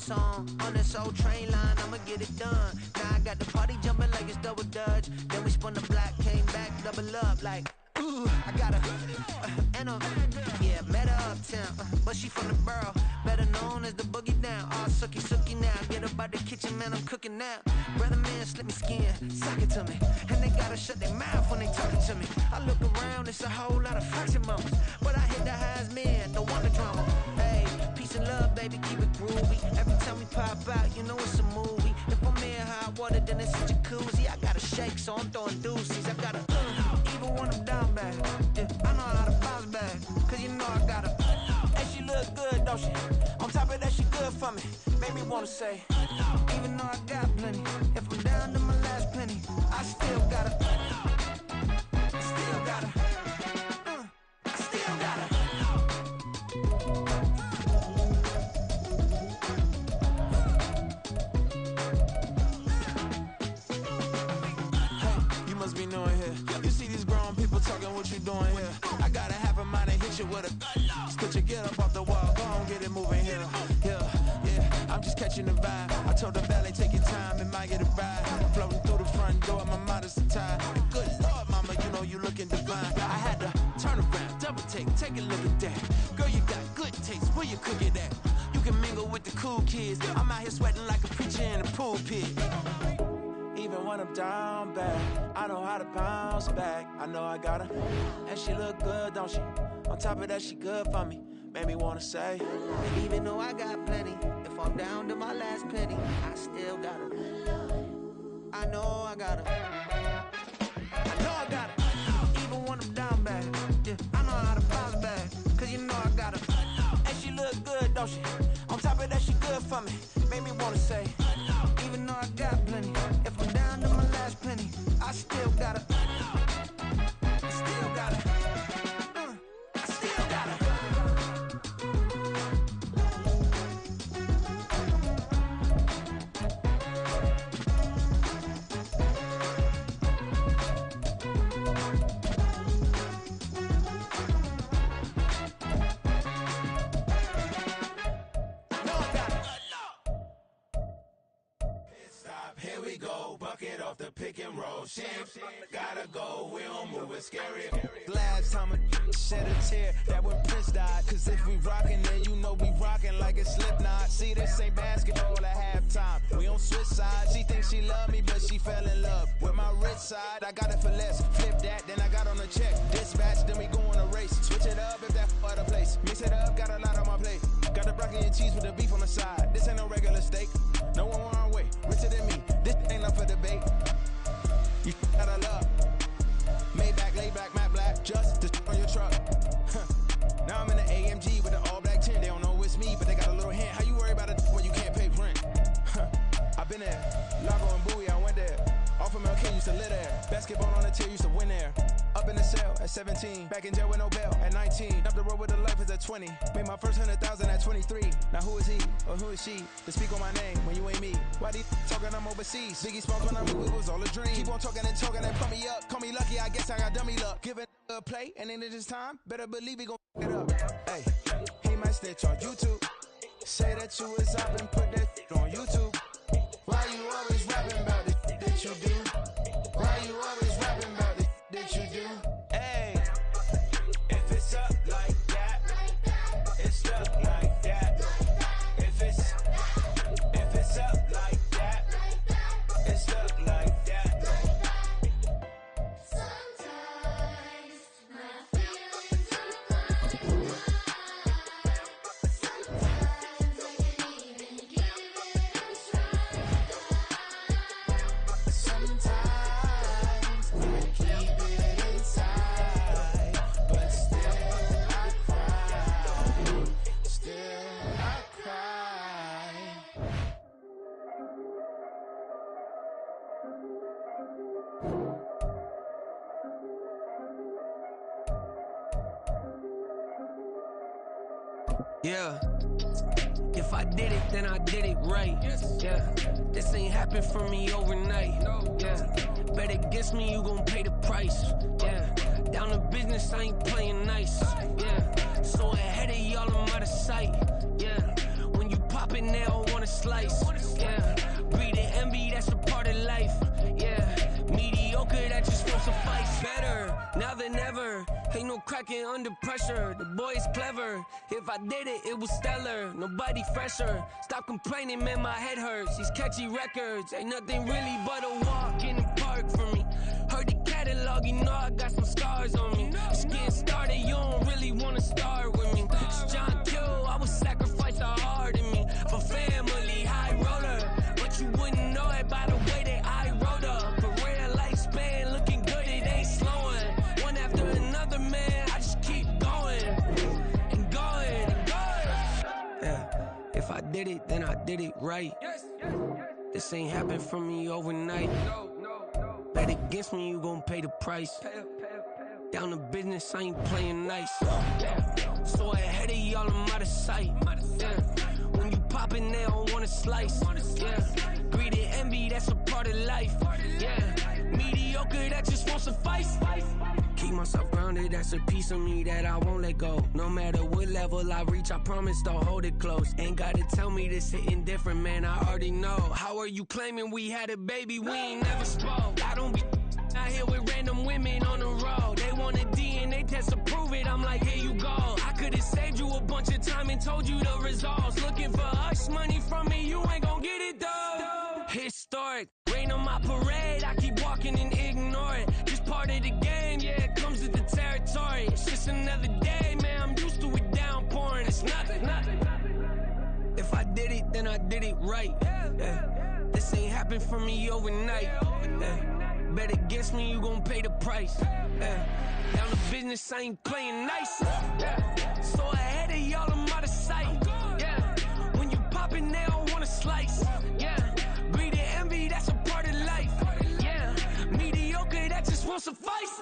song on this old train line, I'ma get it done. Now I got the party jumping like it's double dutch. Then we spun the block, came back, double up like, ooh, I got a, and a, yeah, met her uptown, but she from the borough, better known as the boogie down. All sucky now, get up out the kitchen, man, I'm cooking now. Brother man, slip me skin, suck it to me, and they gotta shut their mouth when they talking to me. I look around, it's a whole lot of fraction moments, but I hit the highs, man, don't want the drama. Hey, peace and love, baby, keep it groovy. Every time we pop out, you know it's a movie. If I'm in hot water, then it's a jacuzzi. I gotta shake, so I'm throwing deuces. I gotta, even when I'm down bad, yeah, I know how to bounce back, cause you know I gotta. And she look good, don't she? On top of that, she good for me. Made me wanna say, even though I got plenty, if I'm down to my last penny, I still gotta, still gotta, I still gotta. Hey, you must be new in here. You see these grown people talking, what you doing here? I gotta have a mind to hit you with a put your get up off the wall, go on, get it moving here. Yeah, I'm just catching the vibe. I told the valet, take your time, it might get a ride. Floating through the front door, my mind is tied. Good Lord, mama, you know you looking divine. I had to turn around, double take a look at that. Girl, you got good taste, where you cook it at? You can mingle with the cool kids. I'm out here sweating like a preacher in a pool pit. Even when I'm down bad, I know how to bounce back. I know I gotta, and she look good, don't she? On top of that, she good for me. Made me wanna say, and even though I got plenty, if I'm down to my last penny, I still gotta. I know I gotta. I know I gotta. Even when I'm down bad, yeah, I know how to bounce back, cause you know I gotta. And she look good, don't she? On top of that, she good for me. Made me wanna say, even though I got plenty, if I'm down to my last penny, I still gotta. I still gotta. I still gotta. Here we go, bucket off the pick and roll. Shit, gotta go, we don't move, it's scary. Last time a shed a tear, that when Prince died. Cause if we rockin', then you know we rockin' like it's Slipknot. See, this ain't basketball at halftime. We on switch sides. She thinks she love me, but she fell in love with my rich side. I got it for less. Flip that, then I got on a check. Dispatch, then we go on a race. Switch it up if that other place. Mix it up, got a lot on my plate. Got the broccoli and cheese with the beef on the side. This ain't no regular steak. No one wrong way, richer than me. This ain't up for debate. You got a love. Maybach, laid back, matte black, just to on your truck. Now I'm in the AMG with the all black tint. They don't know it's me, but they got a little hint. How you worry about it when you can't pay rent? I've been there. Lago and Bowie, I went there. Off of MLK, used to live there. Basketball on the tier, used to win there. Up in the cell at 17. Back in jail with no bail at 19. Up the road with the life is at 20. Made my first 100,000 at 23. Now who is he or who is she to speak on my name when you ain't me? Why these talking I'm overseas? Biggie spoke on me, it was all a dream. Keep on talking and pump me up. Call me lucky, I guess I got dummy luck. Give it a play and then this time, better believe he gon' it up. Hey, he might snitch on YouTube. Say that you was up and put that on YouTube. Why you always rapping about the that you do? Why you always rapping about the that you do? Hey, if it's up like that, it's up like that. If it's up like that, it's up like that. Sometimes my feelings are blind. Sometimes I can't even give it a try. Sometimes I keep it inside, but still I cry. Still I cry. Yeah. If I did it, then I did it right. Yeah. This ain't happened for me overnight. Yeah. Bet against me, you gon' pay the price. Yeah. Down to business, I ain't playing nice. Yeah. So ahead of y'all, I'm out of sight. Yeah. When you pop pop it, they don't wanna slice. Yeah, breed and envy, that's a part of life. Yeah, mediocre, that just won't suffice. Better now than ever. Ain't no cracking under pressure. The boy is clever. If I did it, it was stellar. Nobody fresher. Stop complaining, man, my head hurts. These catchy records ain't nothing really but a walk in the park for me. Heard the catalog, you know I got some scars on me. It's getting started, you don't really wanna start with me. It's John Kill, I would sacrifice a heart in me for family, high roller. But you wouldn't know it by the way that I wrote up. Career lifespan looking good, it ain't slowing. One after another, man, I just keep going and going and going. Yeah, if I did it, then I did it right. This ain't happened for me overnight. Bet against me, you gon' pay the price. Down to business, I ain't playing nice. So ahead of y'all, I'm out of sight. When you poppin', they don't wanna slice. Greed and envy, that's a part of life. Mediocre, that just won't suffice. Keep myself grounded, that's a piece of me that I won't let go. No matter what level I reach, I promise to hold it close. Ain't gotta tell me this hitting different, man, I already know. How are you claiming we had a baby, we ain't never spoke? I don't be out here with random women on the road. They want a DNA test to prove it, I'm like, here you go. I could've saved you a bunch of time and told you the results. Looking for hush money from me, you ain't gon' get it though. Historic, rain on my parade, I keep walking and ignore it. Just part of the game, yeah, it comes with the territory. It's just another day, man, I'm used to it downpouring. It's nothing. If I did it, then I did it right. This ain't happened for me overnight. Bet against me, you gon' pay the price. Down to business, I ain't playing nice. So ahead of y'all, I'm out of sight. When you poppin', they don't wanna slice. Greed and envy, that's a part of life. Mediocre, that just won't suffice.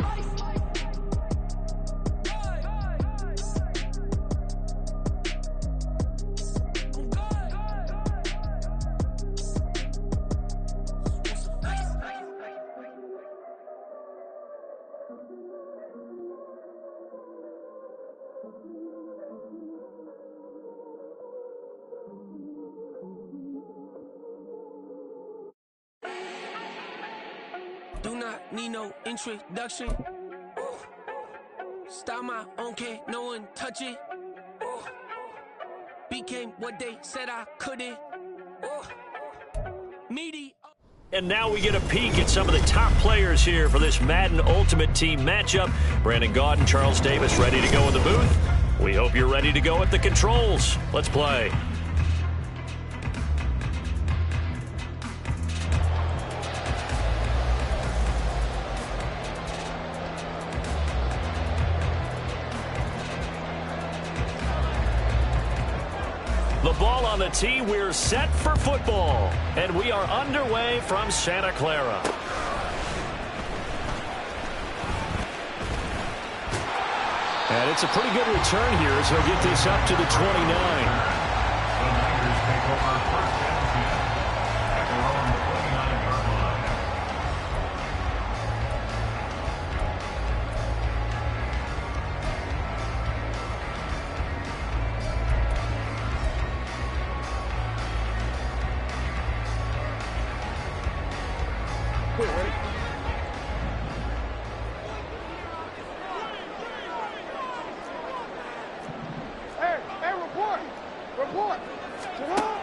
Do not need no introduction. Style my own, can't no one touch it. Became what they said I couldn't. Meaty. And now we get a peek at some of the top players here for this Madden Ultimate Team matchup. Brandon Gaudin, Charles Davis ready to go in the booth. We hope you're ready to go at the controls. Let's play. The ball on the tee, we're set for football. And we are underway from Santa Clara. And it's a pretty good return here as he'll get this up to the 29.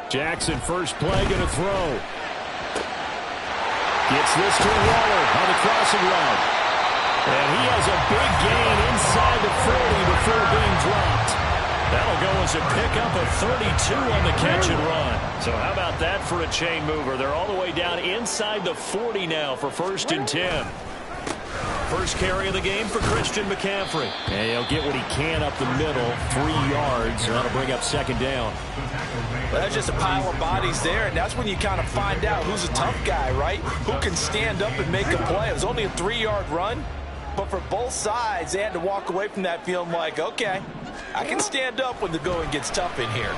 Jackson, first play, going to throw. Gets this to Waller on the crossing route. And he has a big gain inside the 40 before being dropped. That'll go as a pickup of 32 on the catch and run. So how about that for a chain mover? They're all the way down inside the 40 now for 1st and 10. First carry of the game for Christian McCaffrey. And he'll get what he can up the middle, 3 yards. That'll bring up 2nd down. Well, that's just a pile of bodies there, and that's when you kind of find out who's a tough guy, right? Who can stand up and make a play. It was only a 3-yard run, but for both sides, they had to walk away from that feeling like, okay, I can stand up when the going gets tough in here.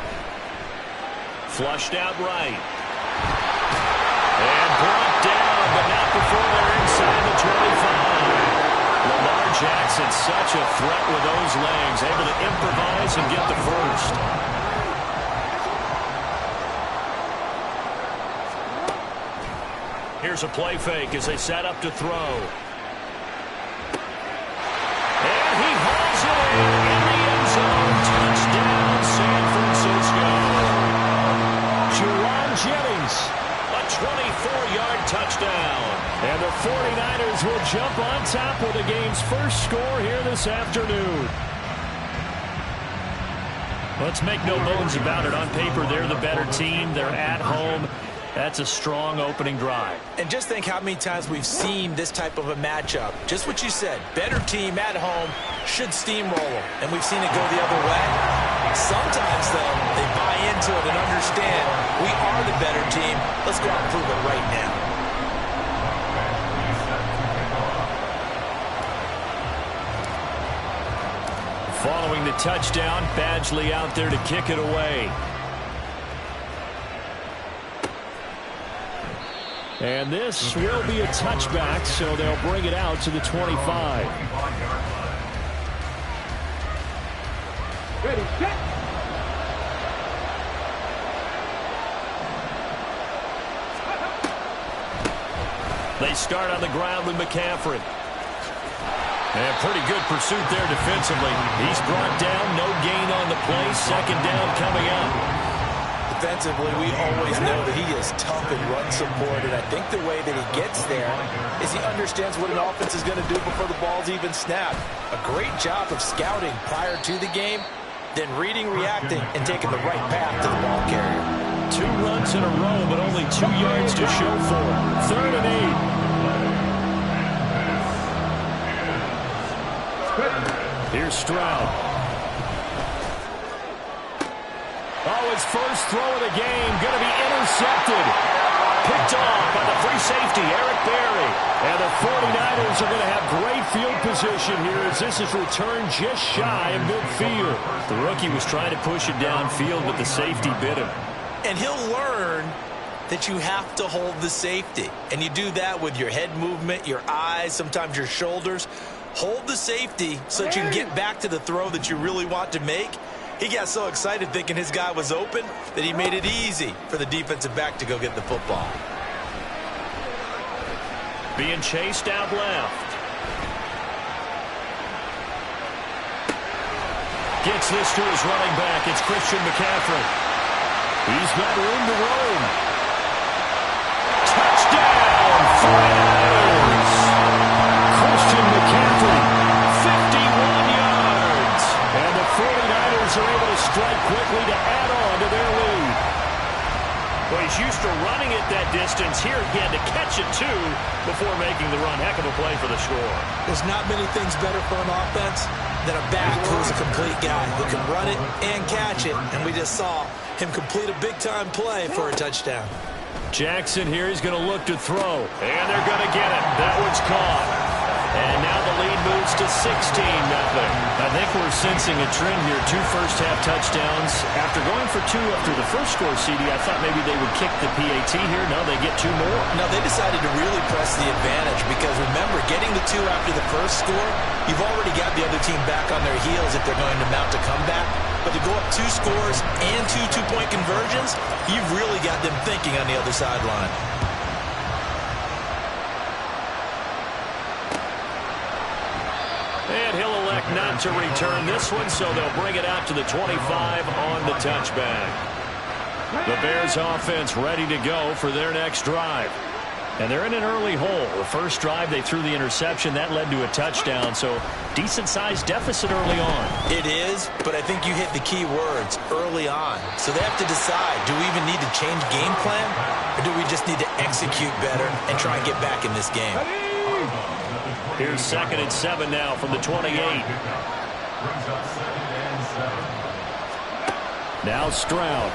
Flushed out right. And brought down, but not before they're inside the 25. Lamar Jackson, such a threat with those legs, able to improvise and get the first. Here's a play fake as they set up to throw. And he hauls it in the end zone. Touchdown, San Francisco. Jerron Jennings, a 24-yard touchdown. And the 49ers will jump on top with the game's first score here this afternoon. Let's make no bones about it. On paper, they're the better team. They're at home. That's a strong opening drive. And just think how many times we've seen this type of a matchup. Just what you said, better team at home should steamroll them. And we've seen it go the other way. Sometimes, though, they buy into it and understand we are the better team. Let's go out and prove it right now. Following the touchdown, Badgley out there to kick it away. And this will be a touchback, so they'll bring it out to the 25. Ready, set. They start on the ground with McCaffrey. And pretty good pursuit there defensively. He's brought down, no gain on the play. Second down coming up. Defensively, we always know that he is tough in run support, and I think the way that he gets there is he understands what an offense is going to do before the ball's even snapped. A great job of scouting prior to the game, then reading, reacting, and taking the right path to the ball carrier. 2 runs in a row, but only 2 yards to show for it. 3rd and 8. Here's Stroud. Oh, his first throw of the game going to be intercepted. Picked off by the free safety, Eric Berry. And the 49ers are going to have great field position here as this is returned just shy of midfield. The rookie was trying to push it downfield, but the safety bit him. And he'll learn that you have to hold the safety. And you do that with your head movement, your eyes, sometimes your shoulders. Hold the safety so that you can get back to the throw that you really want to make. He got so excited thinking his guy was open that he made it easy for the defensive back to go get the football. Being chased out left. Gets this to his running back. It's Christian McCaffrey. He's got room to roam. Touchdown, 49ers. Christian McCaffrey, 51 yards. And the 49ers are able to strike quickly to add on to their lead. Well, he's used to running it that distance. Here he had to catch it, too, before making the run. Heck of a play for the score. There's not many things better for an offense than a back who's a complete guy who can run it and catch it. And we just saw him complete a big-time play for a touchdown. Jackson here is going to look to throw. And they're going to get it. That one's caught. And now the lead moves to 16-0. I think we're sensing a trend here. 2 first-half touchdowns. After going for 2 after the first score, CD, I thought maybe they would kick the PAT here. No, they get 2 more. No, they decided to really press the advantage because, remember, getting the 2 after the first score, you've already got the other team back on their heels if they're going to mount a comeback. But to go up 2 scores and 2 two-point conversions, you've really got them thinking on the other sideline. And he'll elect not to return this one, so they'll bring it out to the 25 on the touchback. The Bears offense ready to go for their next drive. And they're in an early hole. The first drive, they threw the interception. That led to a touchdown, so decent-sized deficit early on. It is, but I think you hit the key words, early on. So they have to decide, do we even need to change game plan, or do we just need to execute better and try and get back in this game? Here's 2nd and 7 now from the 28. Now Stroud.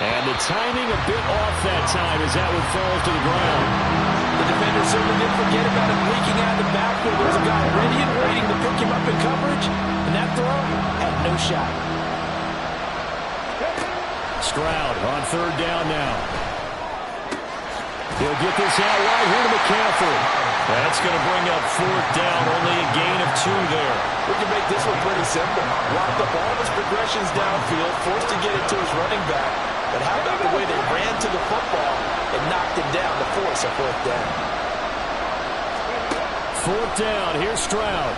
And the timing a bit off that time as that one falls to the ground. The defender certainly didn't forget about him leaking out of the backfield. There was a guy ready and waiting to pick him up in coverage, and that throw had no shot. Stroud on 3rd down now. He'll get this out right here to McCaffrey. That's going to bring up 4th down, only a gain of 2 there. We can make this one pretty simple. Lock up all his progressions downfield, forced to get it to his running back, But how about the way they ran to the football and knocked him down to force a fourth down? Fourth down, here's Stroud.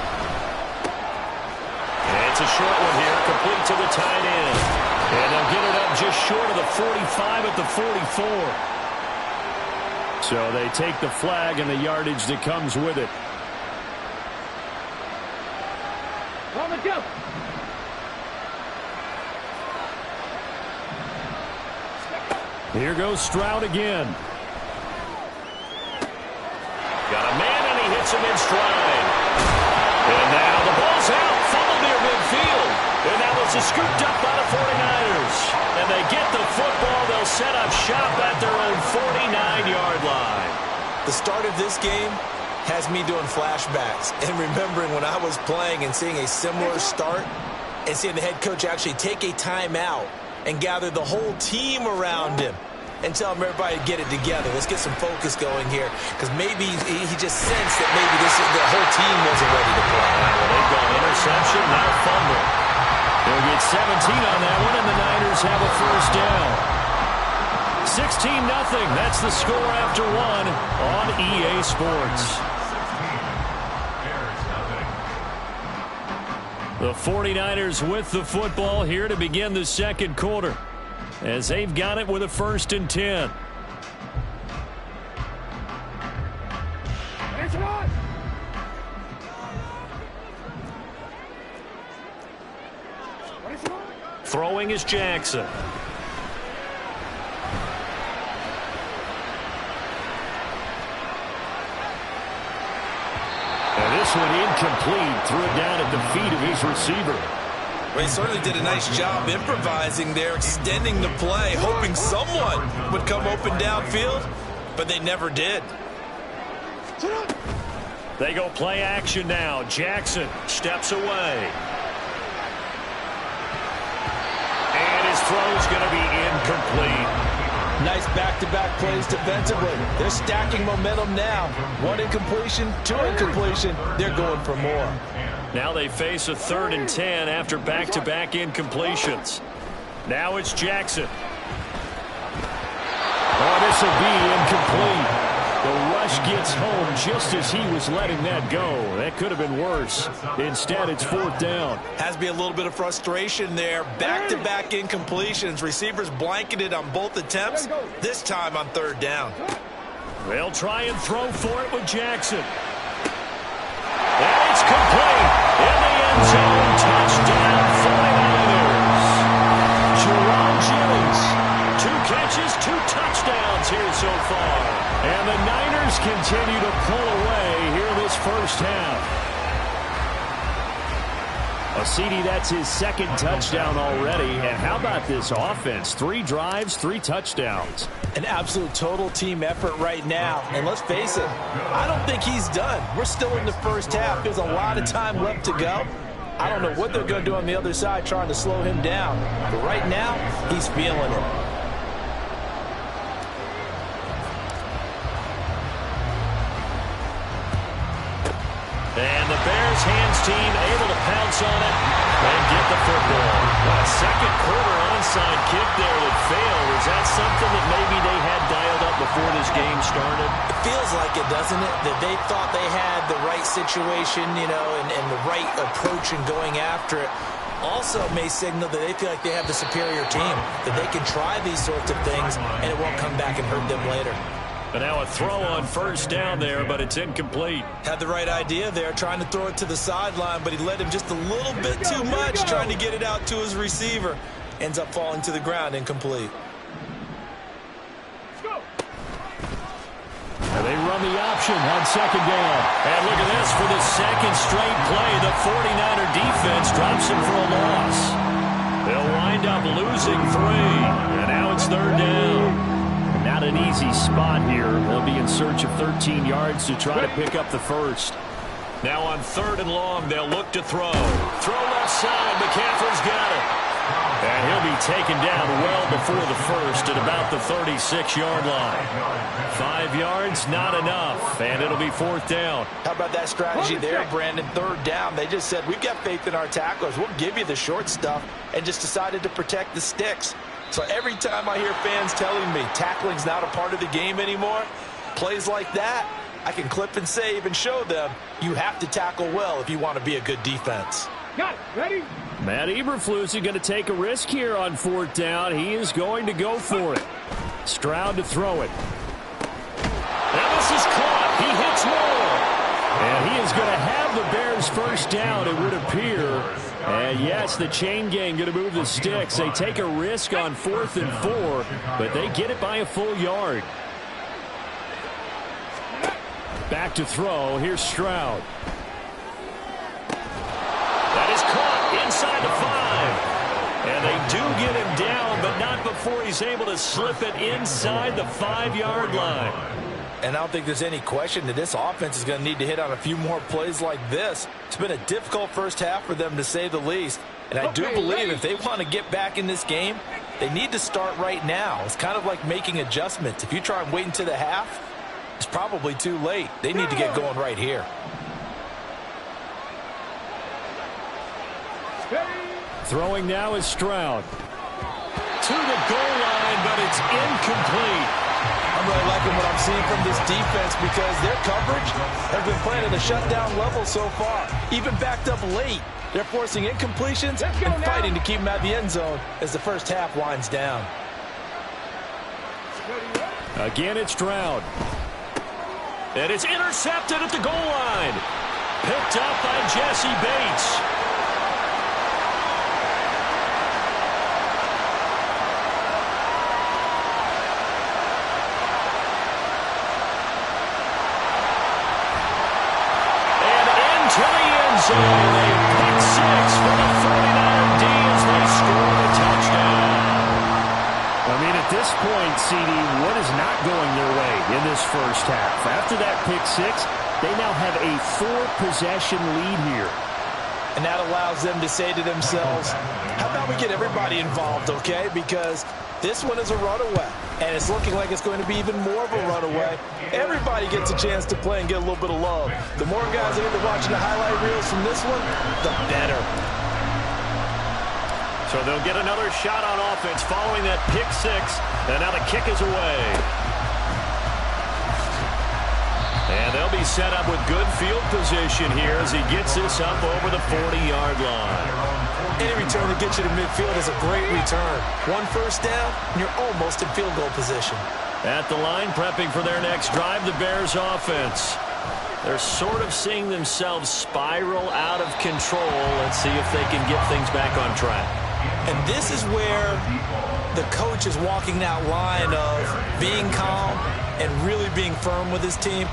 And it's a short one here, complete to the tight end. And they'll get it up just short of the 45 at the 44. So they take the flag and the yardage that comes with it. Here goes Stroud again. Got a man, and he hits him in stride. And now the ball's out. Fumble near midfield. And now this is scooped up by the 49ers. And they get the football. They'll set up shop at their own 49-yard line. The start of this game has me doing flashbacks and remembering when I was playing and seeing a similar start and seeing the head coach actually take a timeout and gather the whole team around him and tell him everybody to get it together. Let's get some focus going here, because maybe he just sensed that maybe the whole team wasn't ready to play. Well, they've gone interception, now fumble. They'll get 17 on that one, and the Niners have a first down. 16-0. That's the score after one on EA Sports. The 49ers with the football here to begin the second quarter, as they've got it with a 1st and 10. Throwing is Jackson. And this one incomplete. Threw it down at the feet of his receiver. Well, he certainly did a nice job improvising there, extending the play, hoping someone would come open downfield, but they never did. They go play action now. Jackson steps away. And his throw's going to be incomplete. Nice back-to-back plays defensively. They're stacking momentum now. 1 incompletion, 2 incompletion. They're going for more. Now they face a 3rd and 10 after back-to-back incompletions. Now it's Jackson. Oh, this will be incomplete. The rush gets home just as he was letting that go. That could have been worse. Instead, it's 4th down. Has to be a little bit of frustration there. Back-to-back incompletions. Receivers blanketed on both attempts. This time on 3rd down. They'll try and throw for it with Jackson. And it's complete. In the end zone, touchdown 49ers. Jerome Jennings, 2 catches, 2 touchdowns here so far. And the Niners continue to pull away here this first half. CD, that's his 2nd touchdown already. And how about this offense? 3 drives, 3 touchdowns. An absolute total team effort right now. And let's face it, I don't think he's done. We're still in the first half. There's a lot of time left to go. I don't know what they're going to do on the other side trying to slow him down. But right now, he's feeling it. And the Bears hands team able to pounce on it and get the football. A second quarter onside kick there that failed. Is that something that maybe they had dialed up before this game started? It feels like it, doesn't it? That they thought they had the right situation, you know, and the right approach in going after it. Also may signal that they feel like they have the superior team, that they can try these sorts of things and it won't come back and hurt them later. But now a throw on 1st down there, but it's incomplete. Had the right idea there, trying to throw it to the sideline, but he led him just a little bit too much, trying to get it out to his receiver. Ends up falling to the ground, incomplete. And they run the option on 2nd down. And look at this for the 2nd straight play. The 49er defense drops him for a loss. They'll wind up losing 3. And now it's 3rd down. Not an easy spot here. They'll be in search of 13 yards to try to pick up the first. Now on 3rd and long, they'll look to throw. Throw left side. McCaffrey's got it. And he'll be taken down well before the first at about the 36-yard line. 5 yards, not enough, and it'll be 4th down. How about that strategy there, Brandon? 3rd down. They just said, we've got faith in our tacklers. We'll give you the short stuff, and just decided to protect the sticks. So every time I hear fans telling me tackling's not a part of the game anymore, plays like that, I can clip and save and show them you have to tackle well if you want to be a good defense. Got it. Ready? Matt Eberflus is going to take a risk here on 4th down. He is going to go for it. Stroud to throw it. And this is caught. He hits more. And he is going to have the Bears first down, it would appear. And yes, the chain gang going to move the sticks. They take a risk on 4th and 4, but they get it by a full yard. Back to throw. Here's Stroud. That is caught inside the 5. And they do get him down, but not before he's able to slip it inside the 5-yard line. And I don't think there's any question that this offense is going to need to hit on a few more plays like this. It's been a difficult first half for them, to say the least. And I do believe if they want to get back in this game, they need to start right now. It's kind of like making adjustments. If you try and wait until the half, it's probably too late. They need to get going right here. Throwing now is Stroud. To the goal line, but it's incomplete. I'm really liking what I'm seeing from this defense because their coverage has been playing at a shutdown level so far. Even backed up late, they're forcing incompletions and fighting to keep them out of the end zone as the first half winds down. Again, it's Stroud. And it's intercepted at the goal line. Picked up by Jesse Bates. So they pick 6 for the 49er D as they score a touchdown. I mean, at this point, CD, what is not going their way in this first half? After that pick 6, they now have a 4-possession lead here. And that allows them to say to themselves, how about we get everybody involved, okay? Because this one is a runaway, and it's looking like it's going to be even more of a runaway. Everybody gets a chance to play and get a little bit of love. The more guys that end up watching the highlight reels from this one, the better. So they'll get another shot on offense following that pick 6, and now the kick is away. And they'll be set up with good field position here as he gets this up over the 40-yard line. Any return that gets you to midfield is a great return. One first down, and you're almost in field goal position. At the line, prepping for their next drive, the Bears offense. They're sort of seeing themselves spiral out of control. Let's see if they can get things back on track. And this is where the coach is walking that line of being calm and really being firm with his team.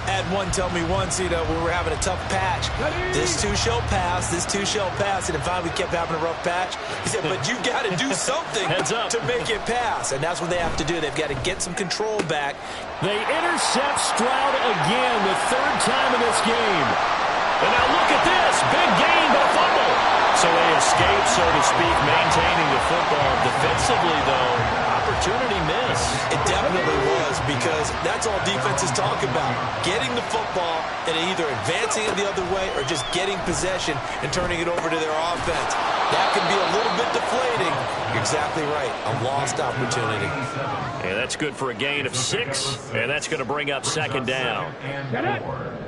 Had one tell me once, we were having a tough patch. This too shall pass, this too shall pass. And finally we kept having a rough patch. He said, but you got to do something to make it pass. And that's what they have to do. They've got to get some control back. They intercept Stroud again, the 3rd time in this game. And now look at this. Big gain, but a fumble. So they escape, so to speak, maintaining the football. Defensively, though, opportunity miss. It definitely was, because that's all defenses talk about. Getting the football and either advancing it the other way or just getting possession and turning it over to their offense. That can be a little bit deflating. You're exactly right. A lost opportunity. And that's good for a gain of 6, and that's going to bring up 2nd down.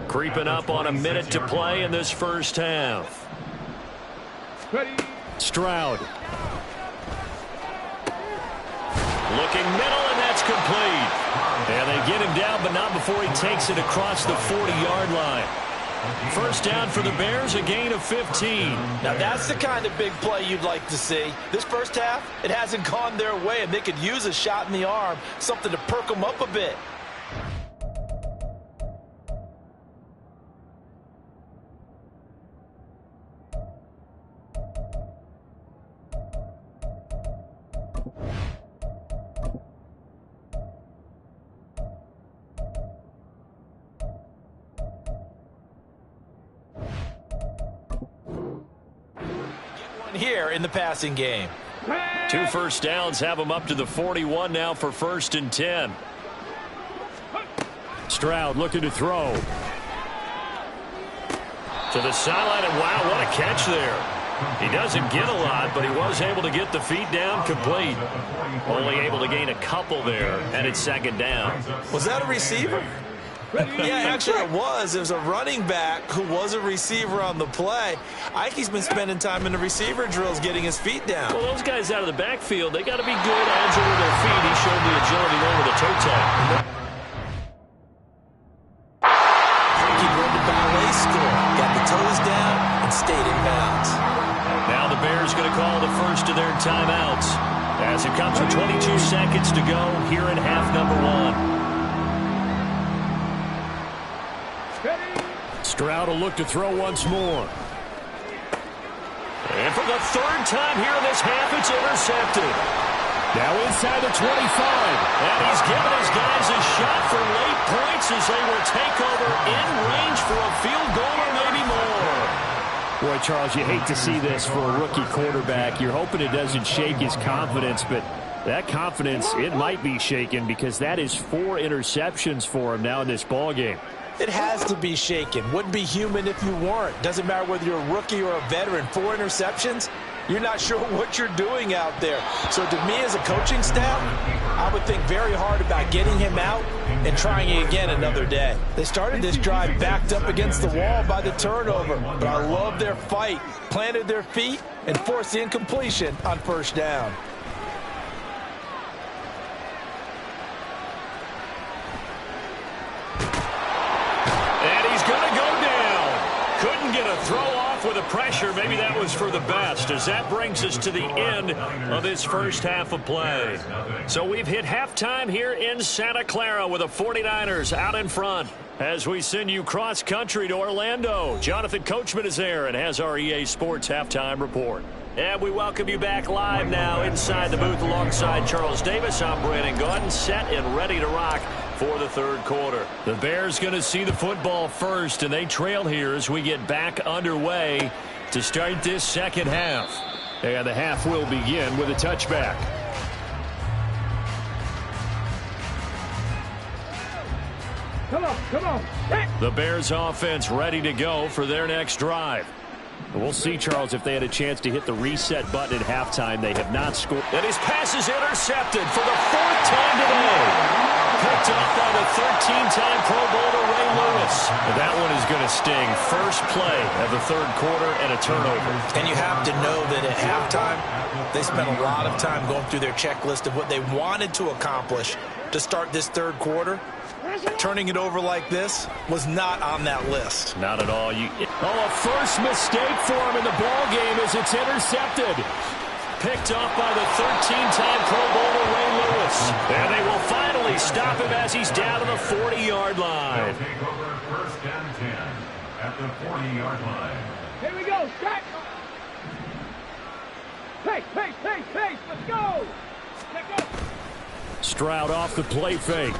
Creeping up on a minute to play in this first half. Stroud. Looking middle, and that's complete. And they get him down, but not before he takes it across the 40-yard line. First down for the Bears, a gain of 15. Now that's the kind of big play you'd like to see. This first half, it hasn't gone their way, and they could use a shot in the arm, something to perk them up a bit. Here in the passing game. 2 first downs have them up to the 41 now for 1st and 10. Stroud looking to throw. To the sideline, and wow, what a catch there. He doesn't get a lot, but he was able to get the feet down complete. Only able to gain a couple there, and it's second down. Was that a receiver? Yeah, actually it was. It was a running back who was a receiver on the play. I think he's been spending time in the receiver drills getting his feet down. Well, those guys out of the backfield, they got to be good, agile with their feet. He showed the agility there with a toe tap. He broke the ballet score, got the toes down, and stayed in bounds. Now the Bears going to call the first of their timeouts as it comes with 22 seconds to go here in half number one. Stroud will look to throw once more. And for the third time here in this half, it's intercepted. Now inside the 25. And he's given his guys a shot for late points as they will take over in range for a field goal or maybe more. Boy, Charles, you hate to see this for a rookie quarterback. You're hoping it doesn't shake his confidence, but that confidence, it might be shaken because that is 4 interceptions for him now in this ballgame. It has to be shaken. Wouldn't be human if you weren't. Doesn't matter whether you're a rookie or a veteran. 4 interceptions, you're not sure what you're doing out there. So to me as a coaching staff, I would think very hard about getting him out and trying it again another day. They started this drive backed up against the wall by the turnover, but I love their fight. Planted their feet and forced the incompletion on first down. Throw off with a pressure. Maybe that was for the best, as that brings us to the end of this first half of play. So we've hit halftime here in Santa Clara with the 49ers out in front. As we send you cross-country to Orlando, Jonathan Coachman is there and has our EA Sports halftime report. And we welcome you back live now inside the booth alongside Charles Davis. I'm Brandon Gaudin, set and ready to rock for the third quarter. The Bears going to see the football first, and they trail here as we get back underway to start this second half. And the half will begin with a touchback. Come on. The Bears offense ready to go for their next drive. We'll see, Charles, if they had a chance to hit the reset button at halftime. They have not scored. And his pass is intercepted for the 4th time today. Picked up by the 13-time Pro Bowler Ray Lewis. And that one is going to sting. First play of the third quarter and a turnover. And you have to know that at halftime, they spent a lot of time going through their checklist of what they wanted to accomplish to start this third quarter. Turning it over like this was not on that list. Not at all. A first mistake for him in the ball game as it's intercepted. Picked up by the 13-time Pro Bowler Ray Lewis. And they will finally stop him as he's down to the 40-yard line. Take over first and 10 at the 40-yard line. Here we go. Stack. Pace. Let's go. Stroud off the play fake.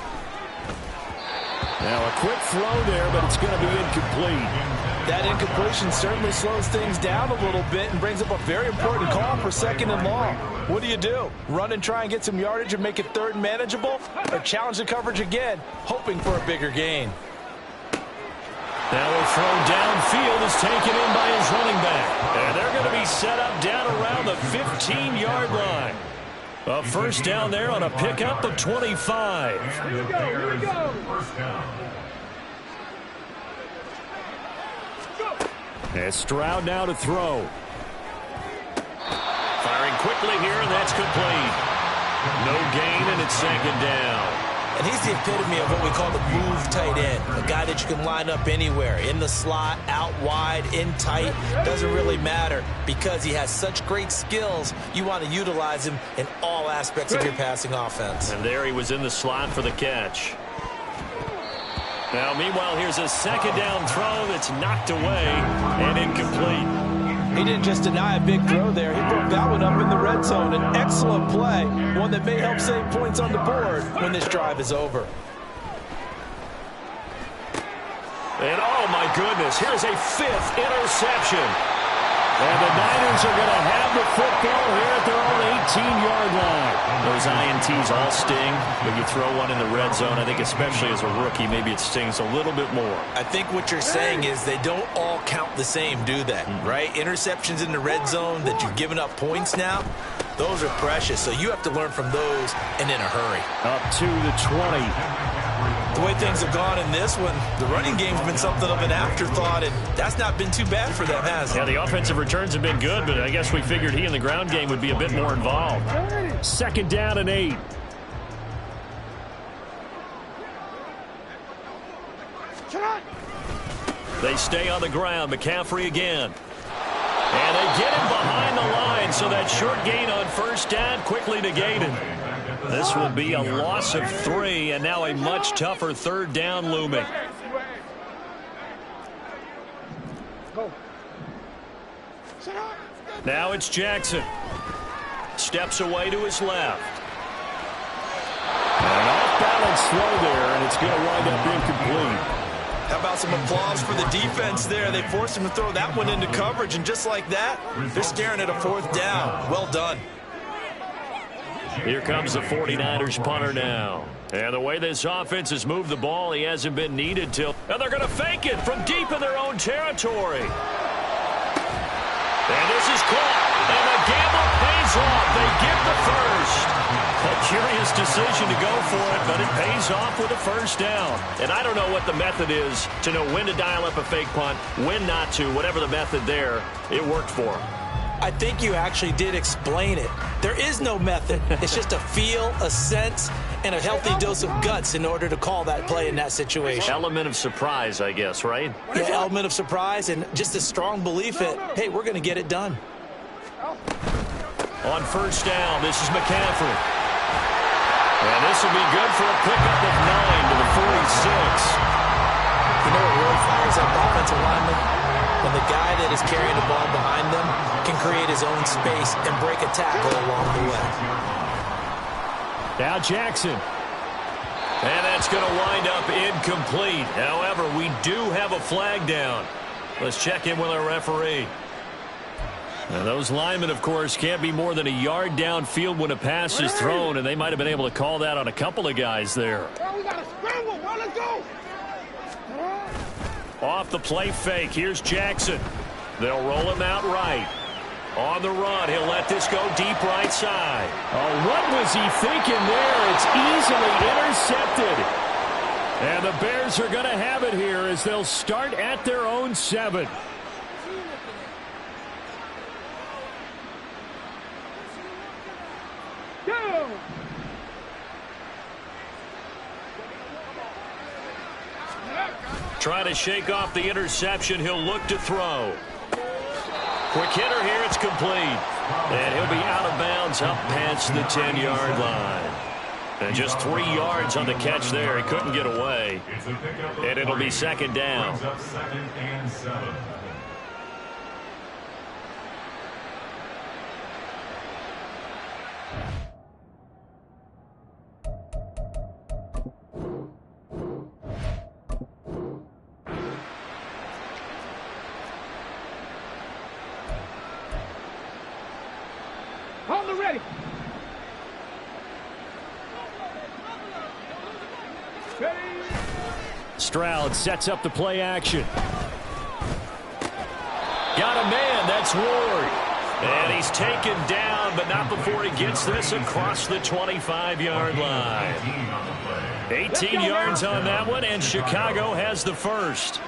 Now a quick throw there, but it's going to be incomplete. That incompletion certainly slows things down a little bit and brings up a very important call for 2nd and long. What do? Run and try and get some yardage and make it 3rd and manageable? Or challenge the coverage again, hoping for a bigger gain? Now a throw downfield is taken in by his running back. And they're going to be set up down around the 15-yard line. A first down there on a pickup of 25. Here we go. First down. And Stroud now to throw. Firing quickly here, and that's complete. No gain, and it's second down. And he's the epitome of what we call the move tight end. A guy that you can line up anywhere. In the slot, out wide, in tight. Doesn't really matter because he has such great skills. You want to utilize him in all aspects of your passing offense. And there he was in the slot for the catch. Now, meanwhile, here's a second down throw that's knocked away and incomplete. He didn't just deny a big throw there. He broke that one up in the red zone. An excellent play, one that may help save points on the board when this drive is over. And, oh, my goodness, here's a 5th interception. And the Niners are going to have the football here at their own 18-yard line. Those INTs all sting, but you throw one in the red zone. I think especially as a rookie, maybe it stings a little bit more. I think what you're saying is they don't all count the same, do they? Right? Interceptions in the red zone that you've given up points now, those are precious. So you have to learn from those and in a hurry. Up to the 20. The way things have gone in this one, the running game's been something of an afterthought, and that's not been too bad for them, has it? Yeah, the offensive returns have been good, but I guess we figured he in the ground game would be a bit more involved. 2nd down and 8. They stay on the ground. McCaffrey again. And they get him behind the line, so that short gain on 1st down quickly negated. This will be a loss of 3, and now a much tougher 3rd down looming. Now it's Jackson. Steps away to his left. An off-balance throw there, and it's going to wind up incomplete. How about some applause for the defense there? They forced him to throw that one into coverage, and just like that, they're staring at a 4th down. Well done. Here comes the 49ers punter now. And the way this offense has moved the ball, he hasn't been needed to. And they're going to fake it from deep in their own territory. And this is caught. And the gamble pays off. They get the first. A curious decision to go for it, but it pays off with a 1st down. And I don't know what the method is to know when to dial up a fake punt, when not to. Whatever the method there, it worked for him. I think you actually did explain it. There is no method. It's just a feel, a sense, and a healthy dose of guts in order to call that play in that situation. Element of surprise, I guess, right? Yeah, element of surprise and just a strong belief that, hey, we're going to get it done. On 1st down, this is McCaffrey. And this will be good for a pickup of 9 to the 46. You know what really fires up offensive linemen? When the guy that is carrying the ball behind them can create his own space and break a tackle along the way. Now Jackson. And that's going to wind up incomplete. However, we do have a flag down. Let's check in with our referee. Now, those linemen, of course, can't be more than a yard downfield when a pass is thrown, and they might have been able to call that on a couple of guys there. We got to scramble, bro. Let's go. Off the play fake, here's Jackson. They'll roll him out right. On the run, he'll let this go deep right side. Oh, what was he thinking there? It's easily intercepted. And the Bears are going to have it here as they'll start at their own 7. Trying to shake off the interception. He'll look to throw. Quick hitter here. It's complete. And he'll be out of bounds up past the 10-yard line. And just 3 yards on the catch there. He couldn't get away. And it'll be 2nd down. Ready. Stroud sets up the play action. Got a man. That's Ward. And he's taken down, but not before he gets this across the 25-yard line. 18 yards on that one, and Chicago has the first.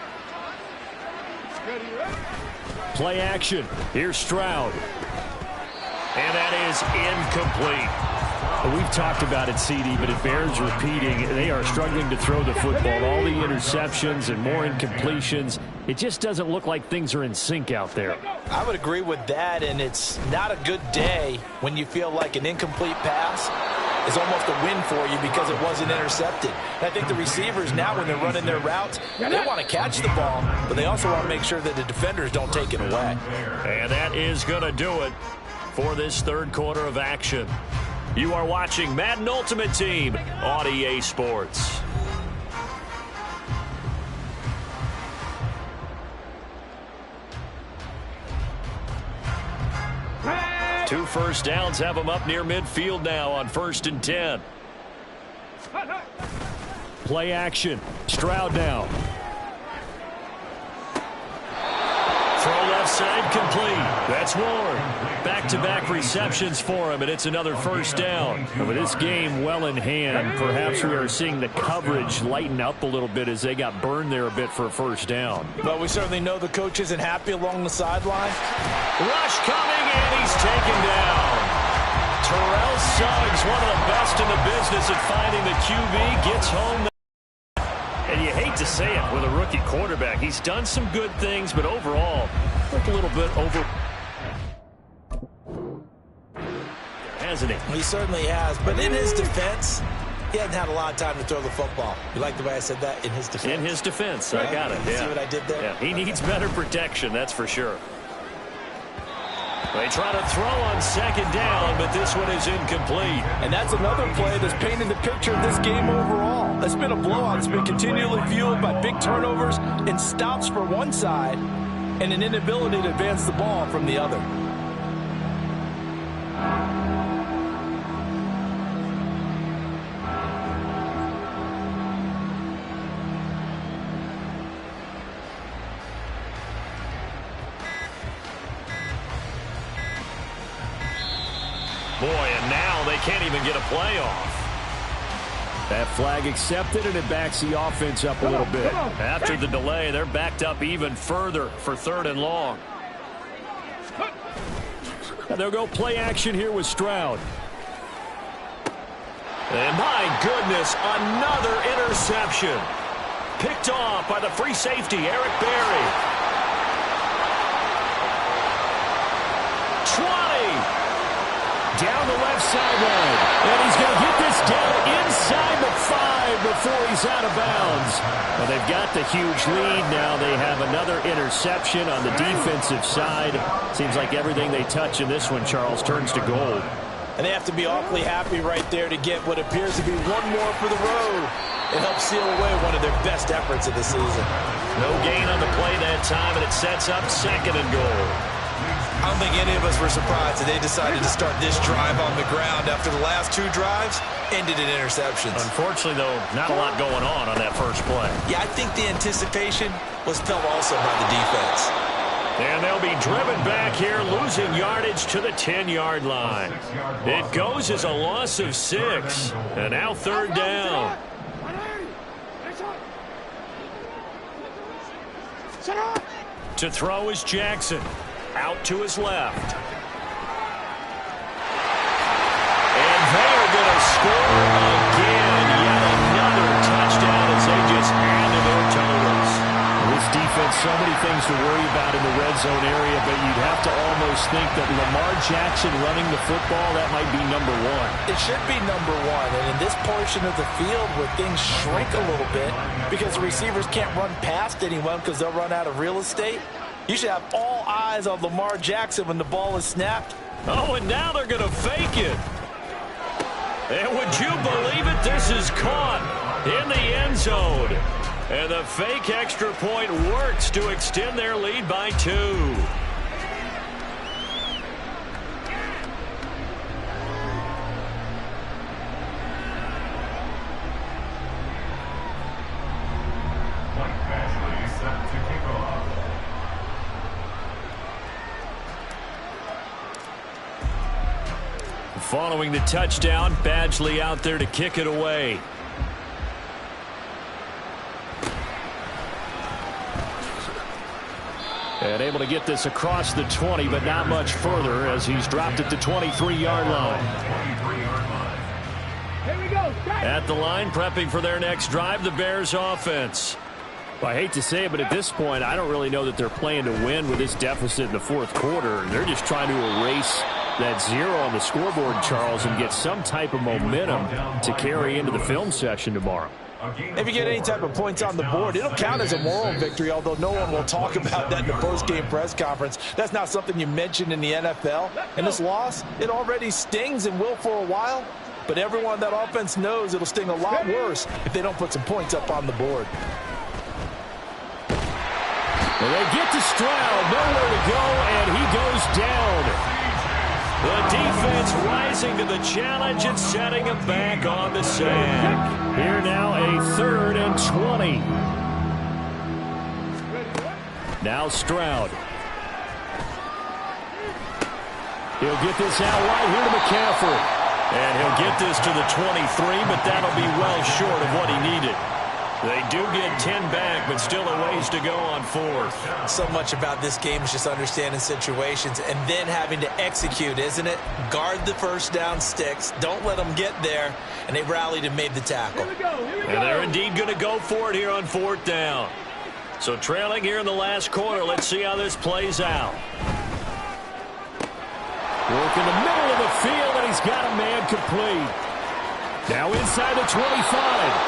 Play action. Here's Stroud. And that is incomplete. We've talked about it, CD, but it bears repeating. They are struggling to throw the football. All the interceptions and more incompletions. It just doesn't look like things are in sync out there. I would agree with that, and it's not a good day when you feel like an incomplete pass is almost a win for you because it wasn't intercepted. And I think the receivers now, when they're running their routes, they want to catch the ball, but they also want to make sure that the defenders don't take it away. And that is going to do it for this third quarter of action. You are watching Madden Ultimate Team on EA Sports. 2 first downs have them up near midfield now on 1st and 10. Play action. Stroud now. Throw left side complete. That's Ward. Back-to-back receptions for him, and it's another first down. And with this game well in hand, perhaps we are seeing the coverage lighten up a little bit as they got burned there a bit for a first down. But we certainly know the coach isn't happy along the sideline. Rush coming, and he's taken down. Terrell Suggs, one of the best in the business at finding the QB, gets home. And you hate to say it with a rookie quarterback. He's done some good things, but overall, looked a little bit over. Hasn't he? He certainly has. But in his defense, he hasn't had a lot of time to throw the football. You like the way I said that? In his defense. In his defense. Right? I got it. Yeah. See what I did there? Yeah. He needs better protection, that's for sure. They try to throw on 2nd down, but this one is incomplete. And that's another play that's painting the picture of this game overall. It's been a blowout. It's been continually fueled by big turnovers and stops for one side and an inability to advance the ball from the other. Boy, and now they can't even get a play off. That flag accepted, and it backs the offense up a little bit. After the delay, they're backed up even further for 3rd and long. And they'll go play action here with Stroud. And my goodness, another interception. Picked off by the free safety, Eric Berry. 20. Down the left sideline. And he's going to get this down inside the 5 before he's out of bounds. Well, they've got the huge lead now. They have another interception on the defensive side. Seems like everything they touch in this one, Charles, turns to gold. And they have to be awfully happy right there to get what appears to be one more for the road. It helps seal away one of their best efforts of the season. No gain on the play that time, and it sets up 2nd and goal. I don't think any of us were surprised that they decided to start this drive on the ground after the last 2 drives ended in interceptions. Unfortunately, though, not a lot going on that first play. Yeah, I think the anticipation was felt also by the defense. And they'll be driven back here, losing yardage to the 10-yard line. It goes as a loss of 6. And now 3rd down. To throw is Jackson. Out to his left. And they're going to score again. Yet another touchdown as they just add to their totals. This defense, so many things to worry about in the red zone area, but you'd have to almost think that Lamar Jackson running the football, that might be number 1. It should be number 1. And in this portion of the field where things shrink a little bit because the receivers can't run past anyone because they'll run out of real estate, you should have all eyes on Lamar Jackson when the ball is snapped. Oh, and now they're going to fake it. And would you believe it? This is caught in the end zone. And the fake extra point works to extend their lead by 2. Following the touchdown, Badgley out there to kick it away. And able to get this across the 20, but not much further as he's dropped at the 23-yard line. Here we go. At the line, prepping for their next drive, the Bears offense. Well, I hate to say it, but at this point, I don't really know that they're playing to win with this deficit in the 4th quarter. They're just trying to erase that 0 on the scoreboard, Charles, and get some type of momentum to carry into the film session tomorrow. If you get any type of points on the board, it'll count as a moral victory, although no one will talk about that in the post-game press conference. That's not something you mention in the NFL. And this loss, it already stings and will for a while, but everyone on that offense knows it'll sting a lot worse if they don't put some points up on the board. Well, they get to Stroud, nowhere to go, and he goes down. The defense rising to the challenge and setting him back on the sack. Here now a 3rd and 20. Now Stroud. He'll get this out right here to McCaffrey. And he'll get this to the 23, but that'll be well short of what he needed. They do get 10 back, but still a ways to go on 4th. So much about this game is just understanding situations and then having to execute, isn't it? Guard the first down sticks. Don't let them get there. And they rallied and made the tackle. And they're indeed going to go for it here on 4th down. So trailing here in the last quarter. Let's see how this plays out. Work in the middle of the field, and he's got a man complete. Now inside the 25,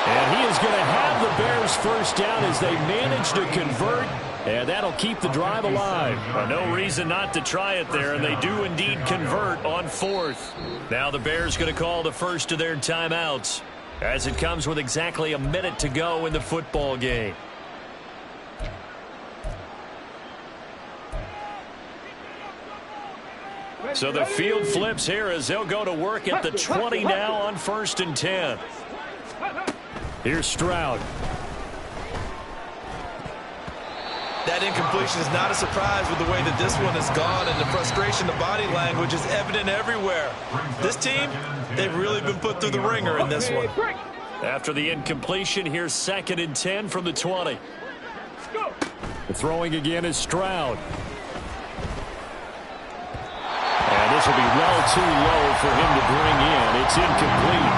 and he is going to have the Bears first down as they manage to convert, and that'll keep the drive alive. No reason not to try it there, and they do indeed convert on 4th. Now the Bears going to call the first of their timeouts as it comes with exactly a minute to go in the football game. So the field flips here as they'll go to work at the 20 now on 1st and 10. Here's Stroud. That incompletion is not a surprise with the way that this one has gone, and the frustration, the body language is evident everywhere. This team, they've really been put through the ringer in this one. After the incompletion, here's 2nd and 10 from the 20. The throwing again is Stroud. And this will be well too low for him to bring in. It's incomplete.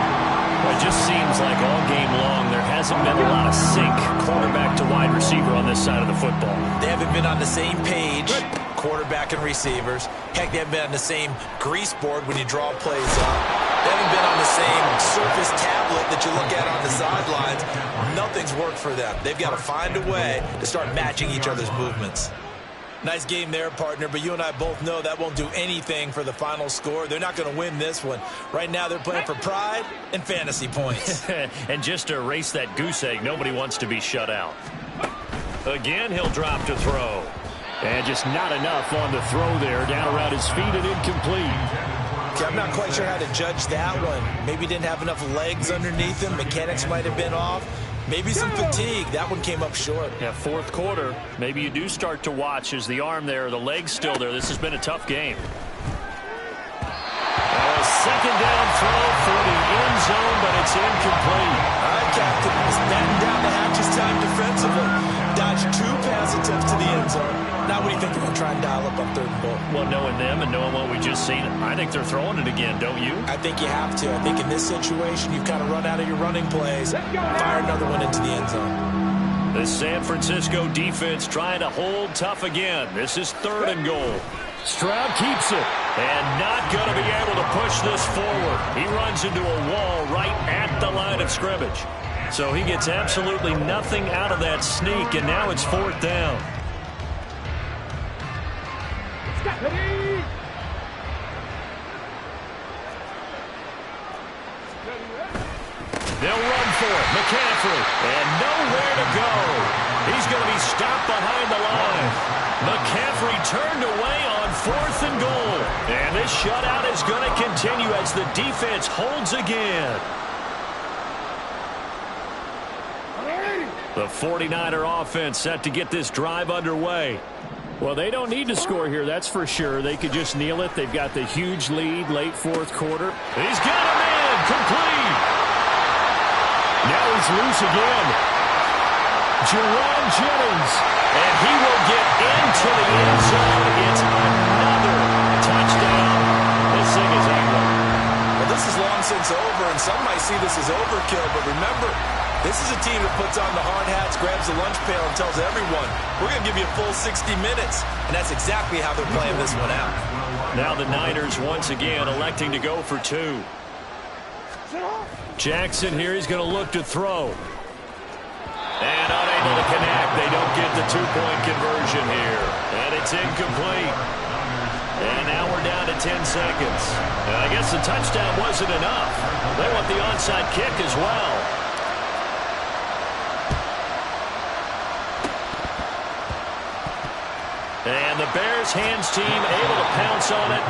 It just seems like all game long there hasn't been a lot of sync quarterback to wide receiver on this side of the football. They haven't been on the same page, quarterback and receivers. Heck, they haven't been on the same grease board when you draw plays up. They haven't been on the same surface tablet that you look at on the sidelines. Nothing's worked for them. They've got to find a way to start matching each other's movements. Nice game there, partner, but you and I both know that won't do anything for the final score. They're not going to win this one. Right now, they're playing for pride and fantasy points. And just to erase that goose egg, nobody wants to be shut out. Again, he'll drop to throw. And just not enough on the throw there. Down around his feet and incomplete. Okay, I'm not quite sure how to judge that one. Maybe didn't have enough legs underneath him. Mechanics might have been off. Maybe some fatigue. That one came up short. Yeah, 4th quarter. Maybe you do start to watch as the arm there, the leg's still there. This has been a tough game. A 2nd down throw for the end zone, but it's incomplete. All right, Captain. It's batting down the hatches time defensively. Dodged 2 pass attempts to the end zone. Now what do you think they're going to try and dial up on 3rd and goal? Well, knowing them and knowing what we just seen, I think they're throwing it again, don't you? I think you have to. I think in this situation, you've kind of run out of your running plays. Fire another one into the end zone. The San Francisco defense trying to hold tough again. This is 3rd and goal. Stroud keeps it. And not going to be able to push this forward. He runs into a wall right at the line of scrimmage. So he gets absolutely nothing out of that sneak, and now it's 4th down. They'll run for it. McCaffrey. And nowhere to go. He's going to be stopped behind the line. McCaffrey turned away on 4th and goal. And this shutout is going to continue as the defense holds again. The 49er offense set to get this drive underway. Well, they don't need to score here, that's for sure. They could just kneel it. They've got the huge lead late 4th quarter. He's got him in. Complete. Now he's loose again. Jerome Jennings. And he will get into the end zone. It's another touchdown. This thing is ugly. Well, this is long since over, and some might see this as overkill, but remember, this is a team that puts on the hard hats, grabs the lunch pail, and tells everyone, we're going to give you a full 60 minutes. And that's exactly how they're playing this one out. Now the Niners once again electing to go for 2. Jackson here, he's going to look to throw. And unable to connect. They don't get the 2-point conversion here. And it's incomplete. And now we're down to 10 seconds. And I guess the touchdown wasn't enough. They want the onside kick as well. And the Bears hands team able to pounce on it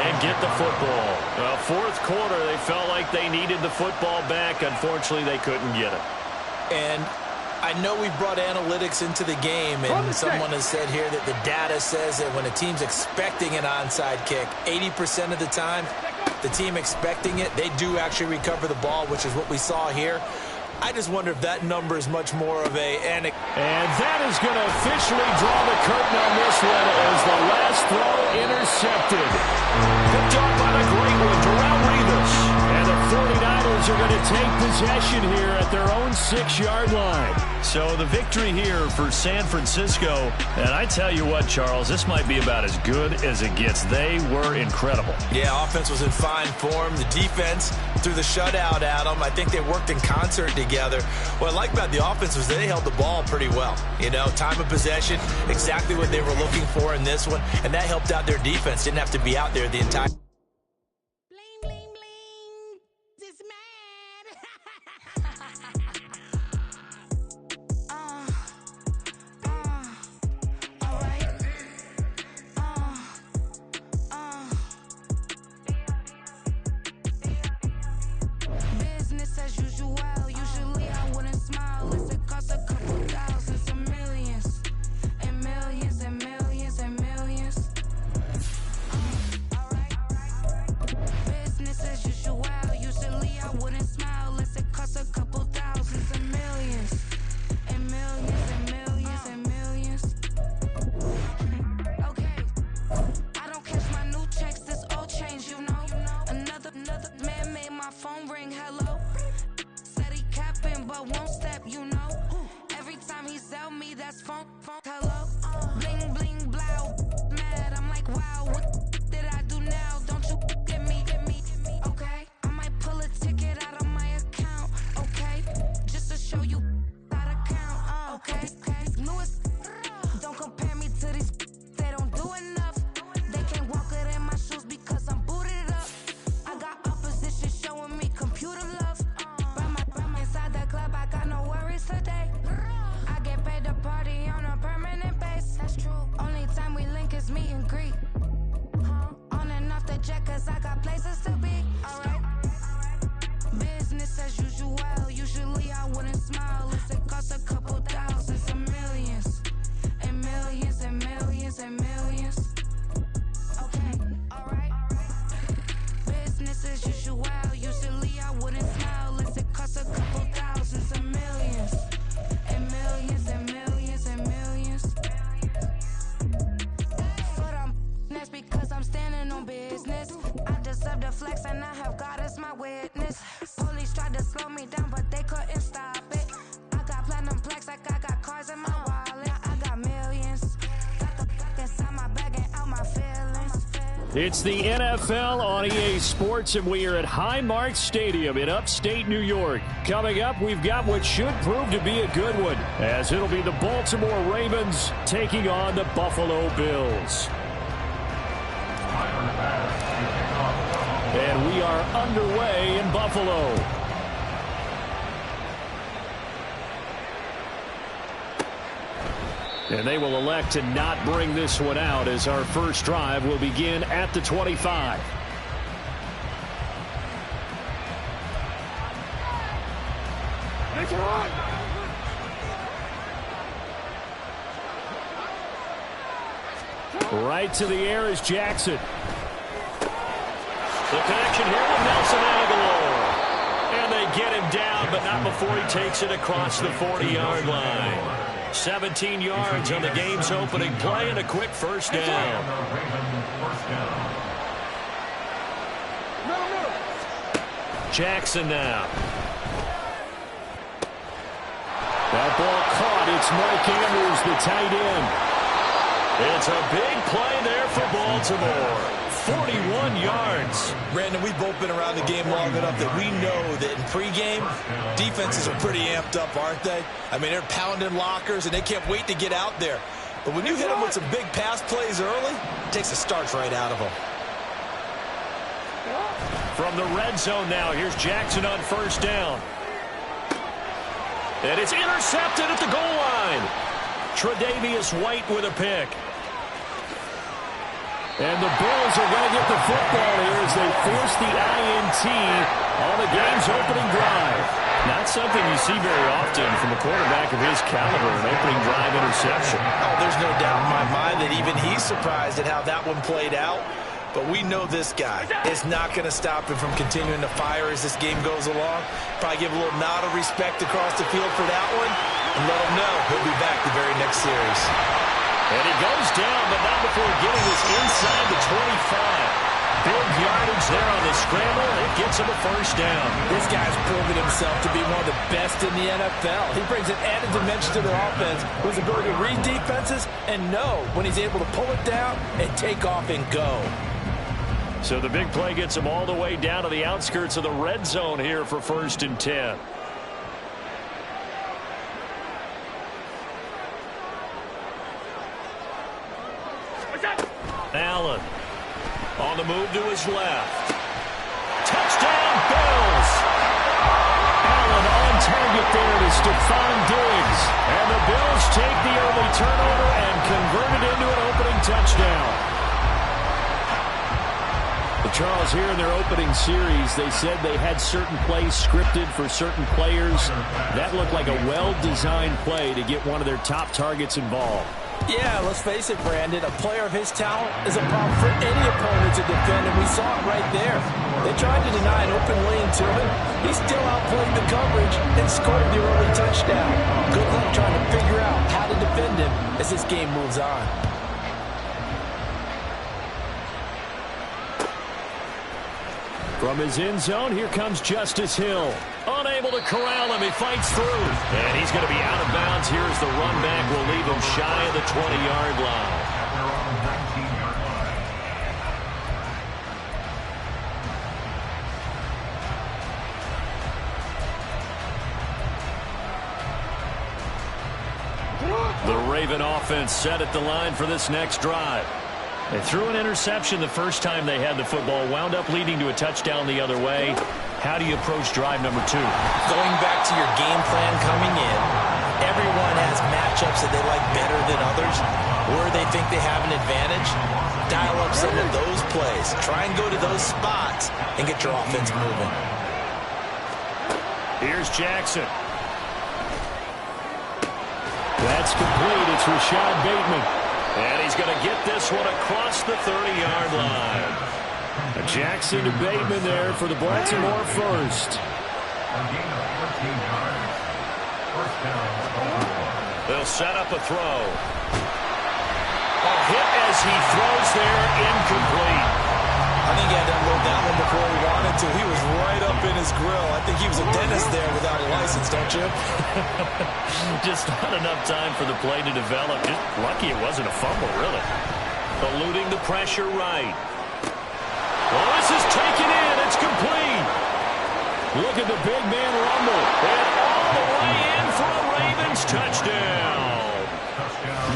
and get the football. Well, fourth quarter, they felt like they needed the football back. Unfortunately, they couldn't get it. And I know we brought analytics into the game, and someone has said here that the data says that when a team's expecting an onside kick, 80% of the time, the team expecting it, they do actually recover the ball, which is what we saw here. I just wonder if that number is much more of And that is going to officially draw the curtain on this one as the last throw intercepted. Picked off by the great one, Darrelle Revis. And the 49ers are going to take possession here at their own 6-yard line. So the victory here for San Francisco. And I tell you what, Charles, this might be about as good as it gets. They were incredible. Yeah, offense was in fine form. The defense threw the shutout at them. I think they worked in concert together. What I like about the offense was they held the ball pretty well. You know, time of possession, exactly what they were looking for in this one. And that helped out their defense. Didn't have to be out there the entire Bling, bling, bling. This man. All right. Business as usual. Usually I wouldn't smile. It costs a couple thousands and millions. And millions and millions and millions. Business as usual. Usually I wouldn't smile unless it costs a couple thousands and millions. And millions and millions and millions. Okay. I don't catch my new checks, this old change, you know. Another man made my phone ring, hello. Said he capping but won't step, you know. Every time he sell me, that's phone, hello. Bling, bling, blow, mad, I'm like, wow, what did I do now? Don't you get me, okay? I might pull a ticket out of my account, okay? Just to show you how to count, okay? Newest, don't compare me to these, they don't do enough. They can't walk it in my shoes because I'm booted up. I got opposition showing me computer love. By inside the club, I got no worries today. I get paid to party on a permanent base. That's true. Only time we link is meet and greet. On and off the jet, cause I got places to be. Alright. Business as usual. Usually I wouldn't smile unless it costs a couple thousands and millions. And millions and millions and millions. Okay, alright. Business as usual. Usually I wouldn't smile unless it costs a couple thousands and millions. And millions and millions and millions. But that's because I'm standing on business. I deserve the flex and I have God as my witness. Police tried to slow me down but they couldn't stop it. I got platinum plaques like I got cars in my wallet. I got millions. Got the fuck inside my bag and out my feelings. It's the NFL on EA Sports, and we are at Highmark Stadium in upstate New York. Coming up, we've got what should prove to be a good one, as it'll be the Baltimore Ravens taking on the Buffalo Bills. And we are underway in Buffalo. And they will elect to not bring this one out as our first drive will begin at the 25. Right to the air is Jackson. The connection here with Nelson Aguilar. And they get him down, but not before he takes it across the 40-yard line. 17 yards on the game's opening play and a quick first down. Jackson now. That ball caught. It's Mark Andrews, the tight end. It's a big play there for Baltimore. 41 yards. Brandon, we've both been around the game long enough that we know that in pregame, defenses are pretty amped up, aren't they? I mean, they're pounding lockers, and they can't wait to get out there. But when you hit them with some big pass plays early, it takes the starch right out of them. From the red zone now, here's Jackson on first down. And it's intercepted at the goal line. Tre'Davious White with a pick. And the Bills are going to get the football here as they force the INT on the game's opening drive. Not something you see very often from a quarterback of his caliber, an opening drive interception. Oh, there's no doubt in my mind that even he's surprised at how that one played out. But we know this guy is not going to stop him from continuing to fire as this game goes along. Probably give a little nod of respect across the field for that one and let him know he'll be back the very next series. And he goes down, but not before getting this inside the 25. Big yardage there on the scramble. It gets him a first down. This guy's proven himself to be one of the best in the NFL. He brings an added dimension to their offense with his ability to read defenses and know when he's able to pull it down and take off and go. So the big play gets him all the way down to the outskirts of the red zone here for 1st and 10. Allen on the move to his left. Touchdown, Bills! Allen on target there to Stephon Diggs. And the Bills take the early turnover and convert it into an opening touchdown. Charles, here in their opening series, they said they had certain plays scripted for certain players. That looked like a well-designed play to get one of their top targets involved. Yeah, let's face it, Brandon. A player of his talent is a problem for any opponent to defend, and we saw it right there. They tried to deny an open lane to him. He still outplayed the coverage and scored the early touchdown. Good luck trying to figure out how to defend him as this game moves on. From his end zone, here comes Justice Hill. Unable to corral him, he fights through. And he's going to be out of bounds here as the run back will leave him shy of the 20-yard line. The Raven offense set at the line for this next drive. They threw an interception the first time they had the football, wound up leading to a touchdown the other way. How do you approach drive number 2? Going back to your game plan coming in, everyone has matchups that they like better than others, where they think they have an advantage. Dial up some of those plays. Try and go to those spots and get your offense moving. Here's Jackson. That's complete. It's Rashad Bateman. And he's going to get this one across the 30-yard line. Jackson to Bateman there for the Baltimore first. They'll set up a throw. A hit as he throws there, incomplete. I think he had to unload that one before he wanted to. He was right up in his grill. I think he was a dentist there without a license, don't you? Just not enough time for the play to develop. Just lucky it wasn't a fumble, really. Eluding the pressure right. Well, this is taken in. It's complete. Look at the big man rumble. And all the way in for a Ravens touchdown.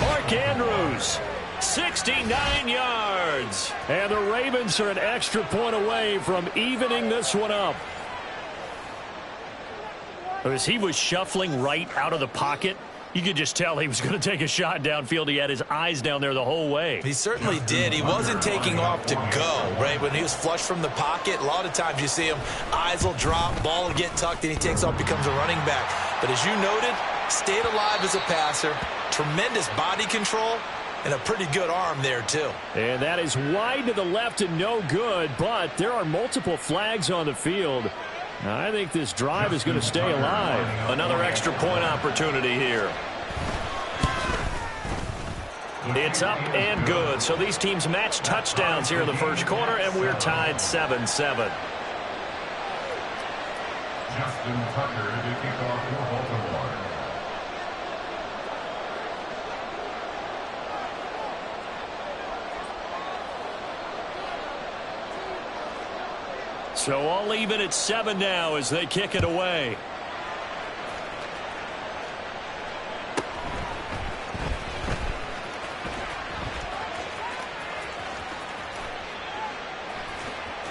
Mark Andrews. 69 yards. And the Ravens are an extra point away from evening this one up. As he was shuffling right out of the pocket, you could just tell he was going to take a shot downfield. He had his eyes down there the whole way. He certainly did. He wasn't taking off to go, right? When he was flush from the pocket, a lot of times you see him, eyes will drop, ball will get tucked, and he takes off, becomes a running back. But as you noted, stayed alive as a passer, tremendous body control, and a pretty good arm there, too. And that is wide to the left and no good, but there are multiple flags on the field. I think this drive is going to stay alive. Another extra point opportunity here. It's up and good. So these teams match touchdowns here in the first quarter, and we're tied 7-7. Justin Tucker to kick off for Baltimore. So all even at 7 now as they kick it away.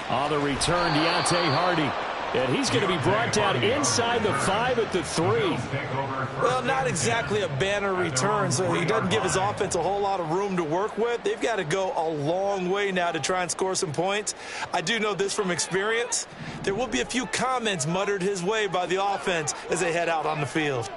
On the return, Deontay Hardy. And he's going to be brought down inside the 5 at the 3. Well, not exactly a banner return, so he doesn't give his offense a whole lot of room to work with. They've got to go a long way now to try and score some points. I do know this from experience. There will be a few comments muttered his way by the offense as they head out on the field.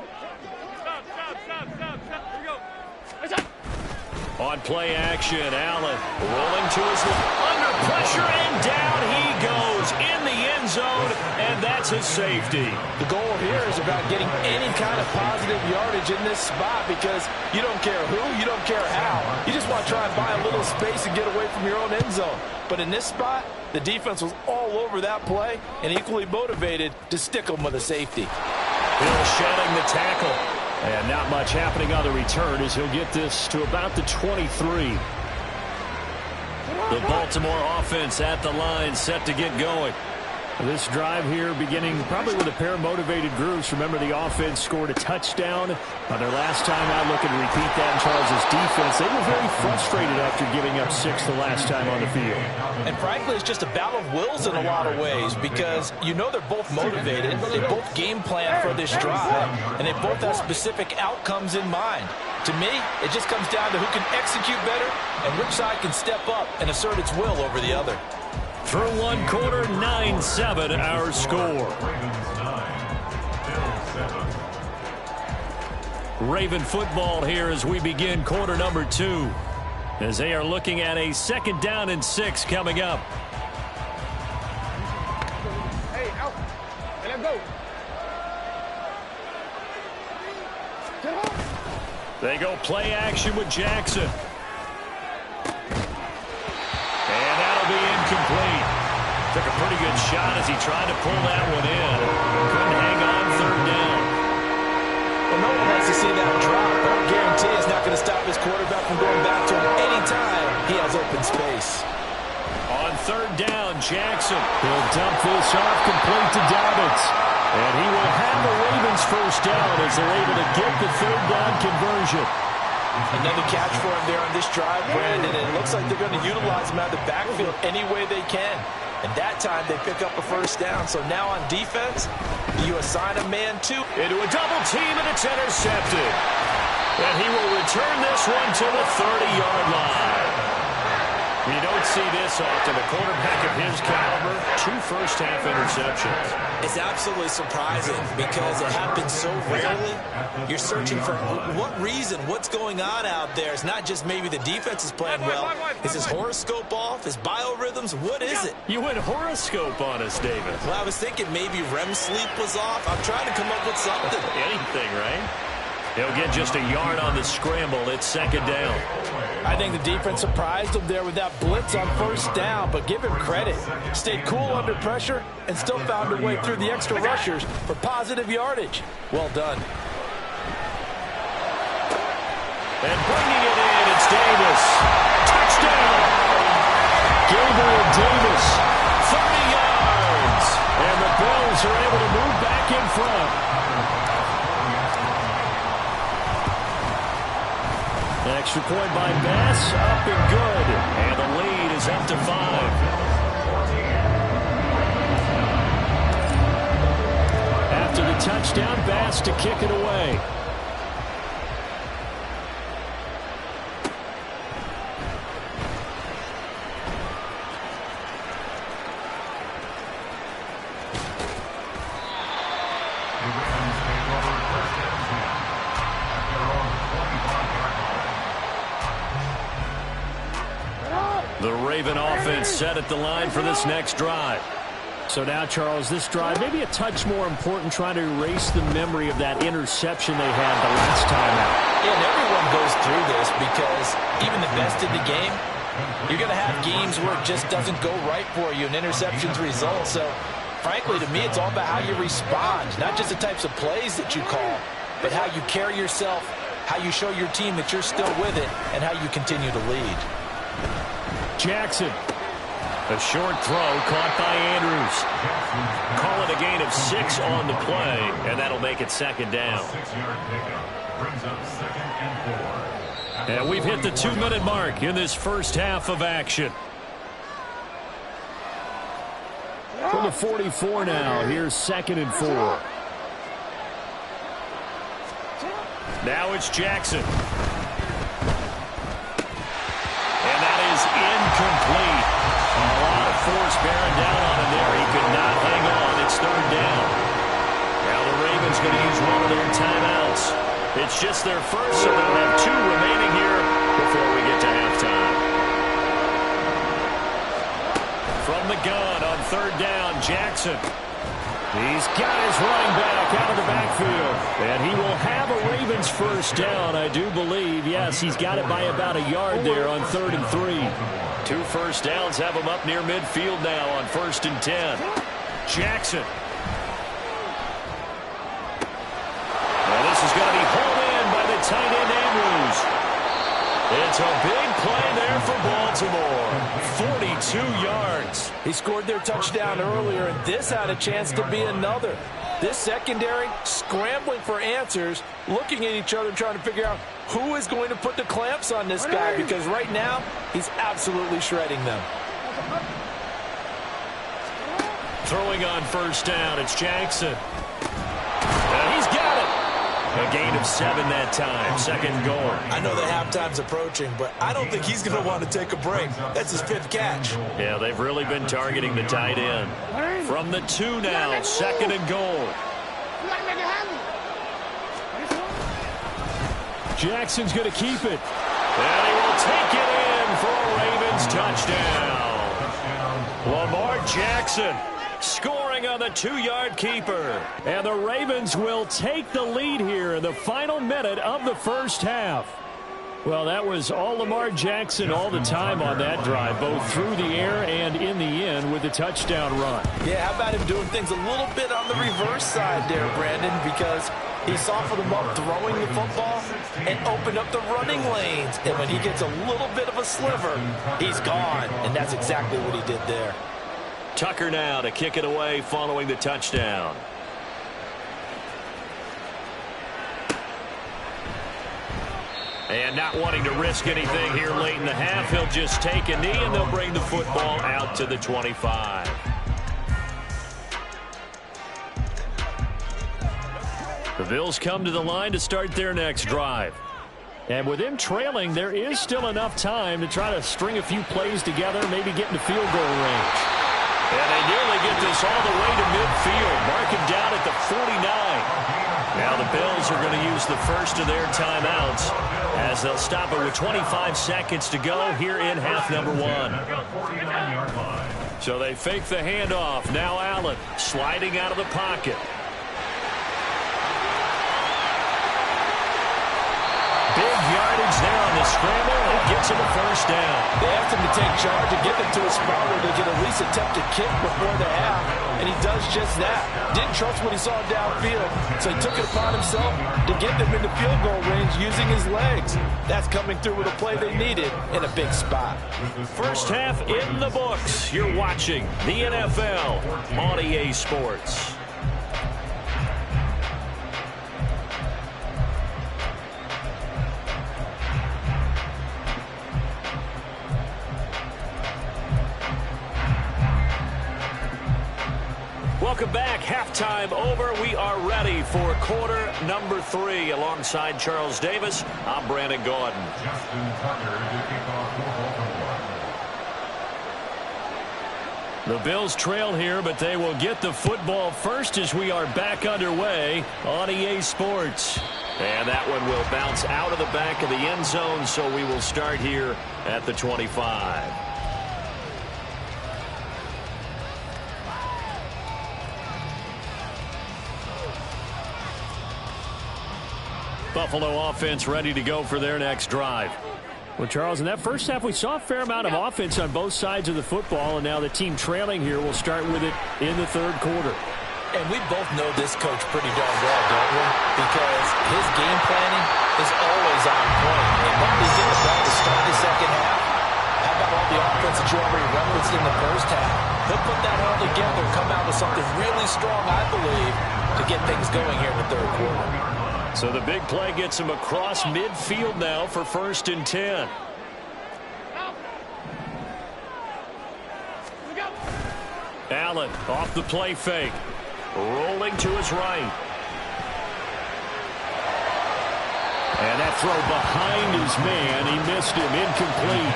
On play action, Allen rolling to his left, under pressure, and down he goes in the end zone, and that's a safety. The goal here is about getting any kind of positive yardage in this spot because you don't care who, you don't care how. You just want to try and buy a little space and get away from your own end zone. But in this spot, the defense was all over that play and equally motivated to stick them with a safety. Hill shedding the tackle. And not much happening on the return as he'll get this to about the 23. The Baltimore offense at the line, set to get going. This drive here beginning probably with a pair of motivated groups. Remember, the offense scored a touchdown on their last time out. Looking to repeat that in Charles' defense. They were very frustrated after giving up 6 the last time on the field. And frankly, it's just a battle of wills in a lot of ways because you know they're both motivated. They both game plan for this drive, and they both have specific outcomes in mind. To me, it just comes down to who can execute better and which side can step up and assert its will over the other. Through one quarter, 9-7 our score. Raven football here as we begin quarter number 2. As they are looking at a 2nd down and 6 coming up. Hey, out. Hey, let's go. They go play action with Jackson. Be incomplete. Took a pretty good shot as he tried to pull that one in. Couldn't hang on 3rd down. Well, no one wants to see that drop, but I guarantee it's not going to stop his quarterback from going back to him anytime he has open space. On 3rd down, Jackson. He'll dump this off complete to Dobbins. And he will have the Ravens 1st down as they're able to get the 3rd down conversion. Another catch for him there on this drive, Brandon, and it looks like they're going to utilize him out of the backfield any way they can. And that time they pick up a 1st down. So now on defense, you assign a man 2. Into a double team, and it's intercepted. And he will return this one to the 30-yard line. You don't see this often. A quarterback of his caliber, 2 first-half interceptions. It's absolutely surprising because it happens so rarely. You're searching for what reason, what's going on out there. It's not just maybe the defense is playing well. Is his horoscope off? His biorhythms? What is it? You went horoscope on us, David. Well, I was thinking maybe REM sleep was off. I'm trying to come up with something. Anything, right? They'll get just a yard on the scramble. It's 2nd down. I think the defense surprised him there with that blitz on 1st down, but give him credit. Stayed cool under pressure and still found a way through the extra rushers for positive yardage. Well done. And bringing it in, it's Davis. Touchdown! Gabriel Davis, 30 yards. And the Bills are able to move back in front. Extra point by Bass, up and good. And the lead is up to 5. After the touchdown, Bass to kick it away. The Raven offense set at the line for this next drive. So now, Charles, this drive maybe a touch more important, trying to erase the memory of that interception they had the last time out. Yeah, and everyone goes through this because even the best in the game, you're going to have games where it just doesn't go right for you and interceptions result. So, frankly, to me, it's all about how you respond, not just the types of plays that you call, but how you carry yourself, how you show your team that you're still with it, and how you continue to lead. Jackson. A short throw caught by Andrews. Call it a gain of 6 on the play, and that'll make it 2nd down. 6-yard pickup brings up 2nd and 4. And we've hit the 2-minute mark in this first half of action. From the 44 now. Here's 2nd and 4. Now it's Jackson. And that is incomplete. A lot of force bearing down on him there. He could not hang on. It's 3rd down. Now the Ravens going to use one of their timeouts. It's just their first, so they'll have 2 remaining here before we get to halftime. From the gun on 3rd down, Jackson. He's got his running back out of the backfield. And he will have a Ravens first down, I do believe. Yes, he's got it by about a yard there on 3rd and 3. 2 first downs have him up near midfield now on 1st and 10. Jackson. And this is going to be pulled in by the tight end Andrews. It's a big play there for Baltimore. 42 yards. He scored their touchdown earlier, and this had a chance to be another. This secondary scrambling for answers, looking at each other, trying to figure out who is going to put the clamps on this guy, because right now he's absolutely shredding them. Throwing on 1st down, it's Jackson. And he's got it. A gain of 7 that time. 2nd goal. I know that halftime's approaching, but I don't think he's going to want to take a break. That's his 5th catch. Yeah, they've really been targeting the tight end. From the 2 now, 2nd and goal. Jackson's going to keep it. And he will take it in for a Ravens touchdown. Lamar Jackson scoring on the 2-yard keeper. And the Ravens will take the lead here in the final minute of the first half. Well, that was all Lamar Jackson all the time on that drive, both through the air and in the end with the touchdown run. Yeah, how about him doing things a little bit on the reverse side there, Brandon, because he softened them up throwing the football and opened up the running lanes. And when he gets a little bit of a sliver, he's gone. And that's exactly what he did there. Tucker now to kick it away following the touchdown. And not wanting to risk anything here late in the half, he'll just take a knee and they'll bring the football out to the 25. The Bills come to the line to start their next drive. And with them trailing, there is still enough time to try to string a few plays together, maybe get into field goal range. And they nearly get this all the way to midfield. Mark him down at the 49. Now the Bills are going to use the first of their timeouts as they'll stop it with 25 seconds to go here in half number 1. So they fake the handoff. Now Allen sliding out of the pocket. Big yardage there on the scramble. It gets him a first down. They asked him to take charge and get them to a spot where they can at least attempt to kick before the half, and he does just that. Didn't trust what he saw downfield, so he took it upon himself to get them into field goal range using his legs. That's coming through with a play they needed in a big spot. First half in the books. You're watching the NFL on EA Sports. Welcome back. Halftime over. We are ready for quarter number 3. Alongside Charles Davis, I'm Brandon Gordon. The Bills trail here, but they will get the football first as we are back underway on EA Sports. And that one will bounce out of the back of the end zone, so we will start here at the 25. Buffalo offense ready to go for their next drive. Well, Charles, in that first half, we saw a fair amount of offense on both sides of the football, and now the team trailing here will start with it in the third quarter. And we both know this coach pretty darn well, don't we? Because his game planning is always on point. And when they get the ball to start the second half, how about all the offense that you already referenced in the first half? He'll put that all together, come out with something really strong, I believe, to get things going here in the third quarter. So the big play gets him across midfield now for 1st and 10. Allen off the play fake. Rolling to his right. And that throw behind his man. He missed him. Incomplete.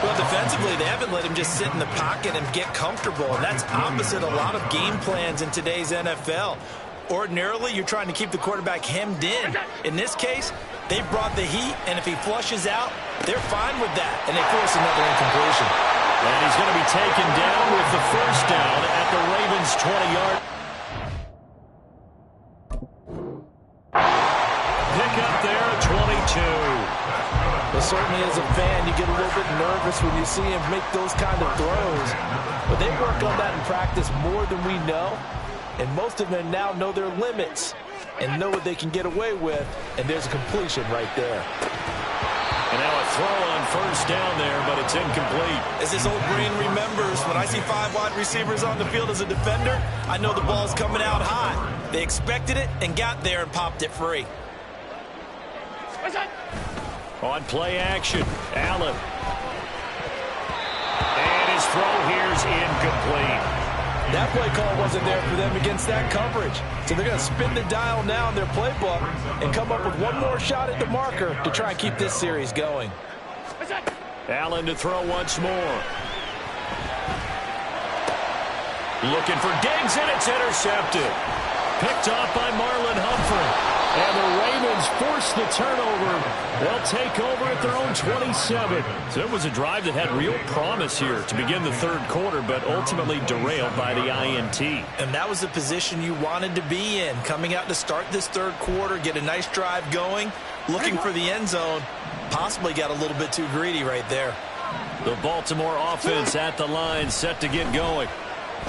Well, defensively, they haven't let him just sit in the pocket and get comfortable. And that's opposite a lot of game plans in today's NFL. Ordinarily, you're trying to keep the quarterback hemmed in. In this case, they brought the heat, and if he flushes out, they're fine with that. And they force another incompletion. And he's going to be taken down with the first down at the Ravens' 20-yard. Pick up there at 22. Well, certainly as a fan, you get a little bit nervous when you see him make those kind of throws. But they work on that in practice more than we know. And most of them now know their limits and know what they can get away with. And there's a completion right there. And now a throw on first down there, but it's incomplete. As this old brain remembers, when I see 5 wide receivers on the field as a defender, I know the ball's coming out hot. They expected it and got there and popped it free. On play action, Allen. And his throw here's incomplete. That play call wasn't there for them against that coverage. So they're going to spin the dial now in their playbook and come up with one more shot at the marker to try and keep this series going. Allen to throw once more. Looking for Diggs, and it's intercepted. Picked off by Marlon Humphrey. And the Ravens force the turnover. They'll take over at their own 27. So it was a drive that had real promise here to begin the third quarter, but ultimately derailed by the INT. And that was the position you wanted to be in. Coming out to start this third quarter, get a nice drive going, looking for the end zone. Possibly got a little bit too greedy right there. The Baltimore offense at the line, set to get going.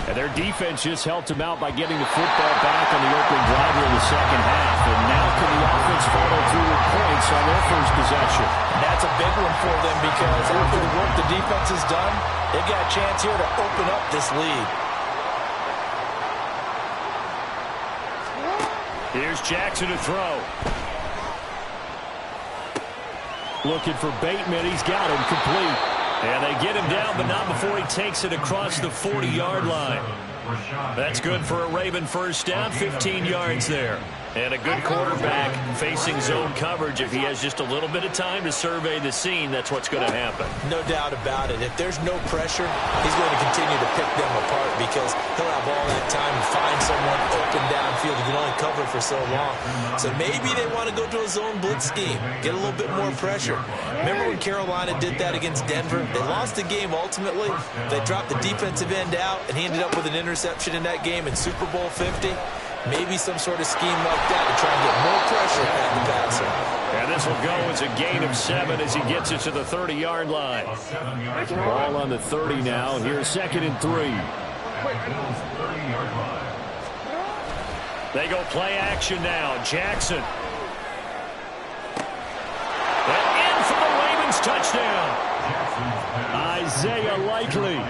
And their defense just helped them out by getting the football back on the opening drive in the second half. And now can the offense follow through with points on their first possession? That's a big one for them because after the work the defense has done, they've got a chance here to open up this lead. Here's Jackson to throw. Looking for Bateman. He's got him complete. And they get him down, but not before he takes it across the 40-yard line. That's good for a Raven first down, 15 yards there. And a good quarterback facing zone coverage. If he has just a little bit of time to survey the scene, that's what's going to happen. No doubt about it. If there's no pressure, he's going to continue to pick them apart because he'll have all that time to find someone open downfield. He can only cover for so long. So maybe they want to go to a zone blitz scheme, get a little bit more pressure. Remember when Carolina did that against Denver? They lost the game ultimately. They dropped the defensive end out, and he ended up with an interception in that game in Super Bowl 50. Maybe some sort of scheme like that to try and get more pressure at the passer. And this will go as a gain of 7 as he gets it to the 30-yard line. Ball on the 30 now. Here's 2nd and 3. They go play action now. Jackson. And in for the Ravens touchdown. Isaiah Likely.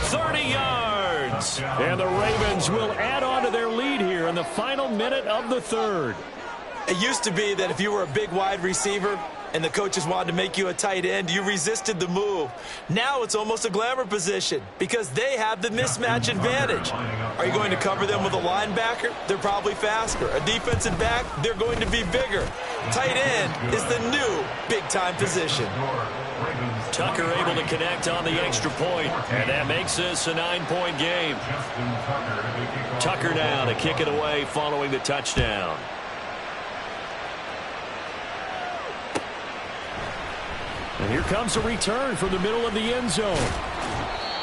30 yards. And the Ravens will add on to their lead here in the final minute of the third. It used to be that if you were a big wide receiver and the coaches wanted to make you a tight end, you resisted the move. Now it's almost a glamour position because they have the mismatch advantage. Are you going to cover them with a linebacker? They're probably faster. A defensive back? They're going to be bigger. Tight end is the new big-time position. Tucker able to connect on the extra point, and that makes this a 9-point game. Tucker now to kick it away following the touchdown. And here comes a return from the middle of the end zone.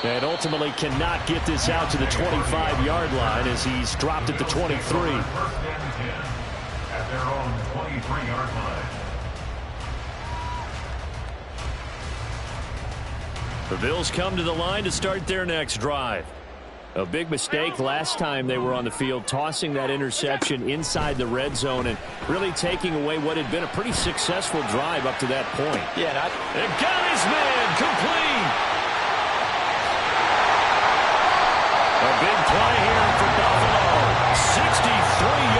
And ultimately cannot get this out to the 25-yard line as he's dropped at the 23. At their own 23-yard line. The Bills come to the line to start their next drive. A big mistake last time they were on the field, tossing that interception inside the red zone and really taking away what had been a pretty successful drive up to that point. Yeah, and got his man complete. A big play here for Buffalo. 63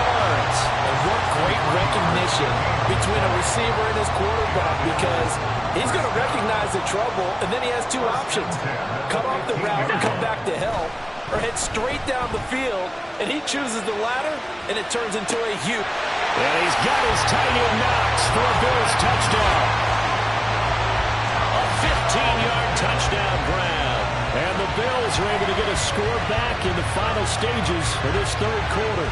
yards. And what great recognition between a receiver and his quarterback because he's going to recognize the trouble, and then he has two options. Cut off the route and come back to help, or head straight down the field, and he chooses the latter, and it turns into a huge. And he's got his tight end Knox for a Bills touchdown. A 15-yard touchdown grab. And the Bills are able to get a score back in the final stages of this third quarter.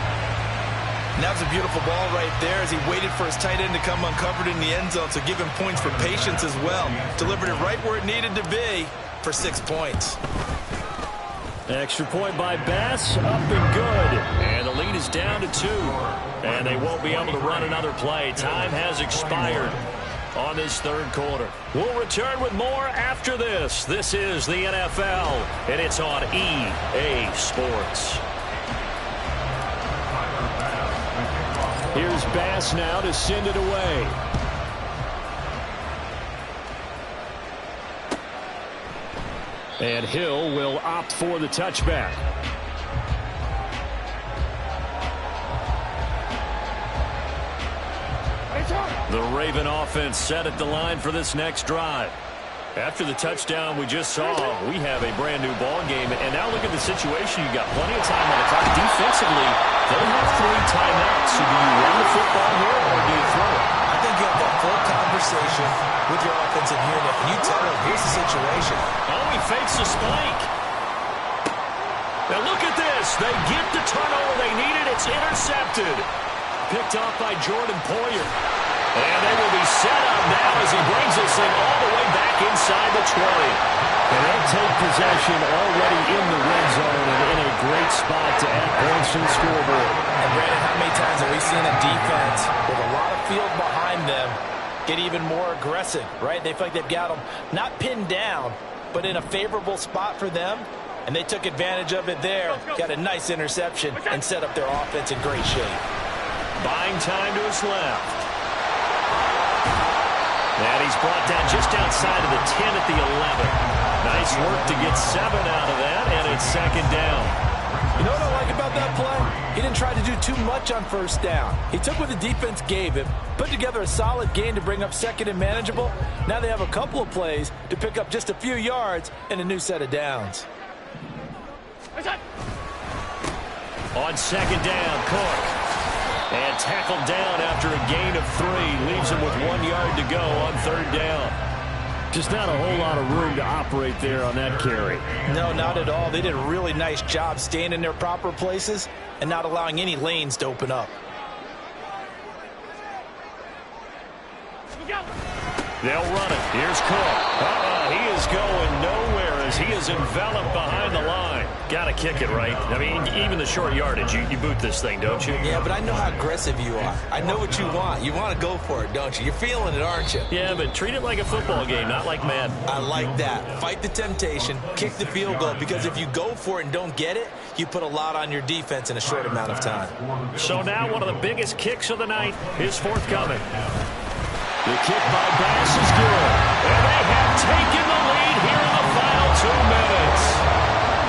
And that was a beautiful ball right there as he waited for his tight end to come uncovered in the end zone, so give him points for patience as well. Delivered it right where it needed to be for 6 points. Extra point by Bass, up and good. And the lead is down to 2. And they won't be able to run another play. Time has expired on this third quarter. We'll return with more after this. This is the NFL, and it's on EA Sports. Here's Bass now to send it away. And Hill will opt for the touchback. The Raven offense set at the line for this next drive. After the touchdown we just saw, we have a brand new ball game. And now look at the situation. You got plenty of time on the clock. Defensively, they have 3 timeouts. So do you run the football here or do you throw it? I think you have that full conversation with your offensive unit, and you tell them, here's the situation. Oh, he fakes the spike. Now look at this. They get the turnover they needed. It's intercepted. Picked off by Jordan Poyer. And they will be set up now as he brings this thing all the way back inside the 20. And they'll take possession already in the red zone and in a great spot to add points to the scoreboard. And Brandon, how many times have we seen a defense with a lot of field behind them get even more aggressive, right? They feel like they've got them not pinned down, but in a favorable spot for them. And they took advantage of it there, got a nice interception, and set up their offense in great shape. Buying time to his left. And he's brought down just outside of the 10 at the 11. Nice work to get 7 out of that, and it's second down. You know what I like about that play? He didn't try to do too much on first down. He took what the defense gave him, put together a solid gain to bring up second and manageable. Now they have a couple of plays to pick up just a few yards and a new set of downs. On second down, Cook. And tackled down after a gain of 3. Leaves him with 1 yard to go on third down. Just not a whole lot of room to operate there on that carry. No, not at all. They did a really nice job staying in their proper places and not allowing any lanes to open up. They'll run it. Here's Cook. He is going nowhere as he is enveloped behind the line. Got to kick it, right? I mean, even the short yardage, you boot this thing, don't you? Yeah, but I know how aggressive you are. I know what you want. You want to go for it, don't you? You're feeling it, aren't you? Yeah, but treat it like a football game, not like Madden. I like that. Fight the temptation, kick the field goal, because if you go for it and don't get it, you put a lot on your defense in a short amount of time. So now one of the biggest kicks of the night is forthcoming. The kick by Bass is good. And they have taken the lead here in the final 2 minutes.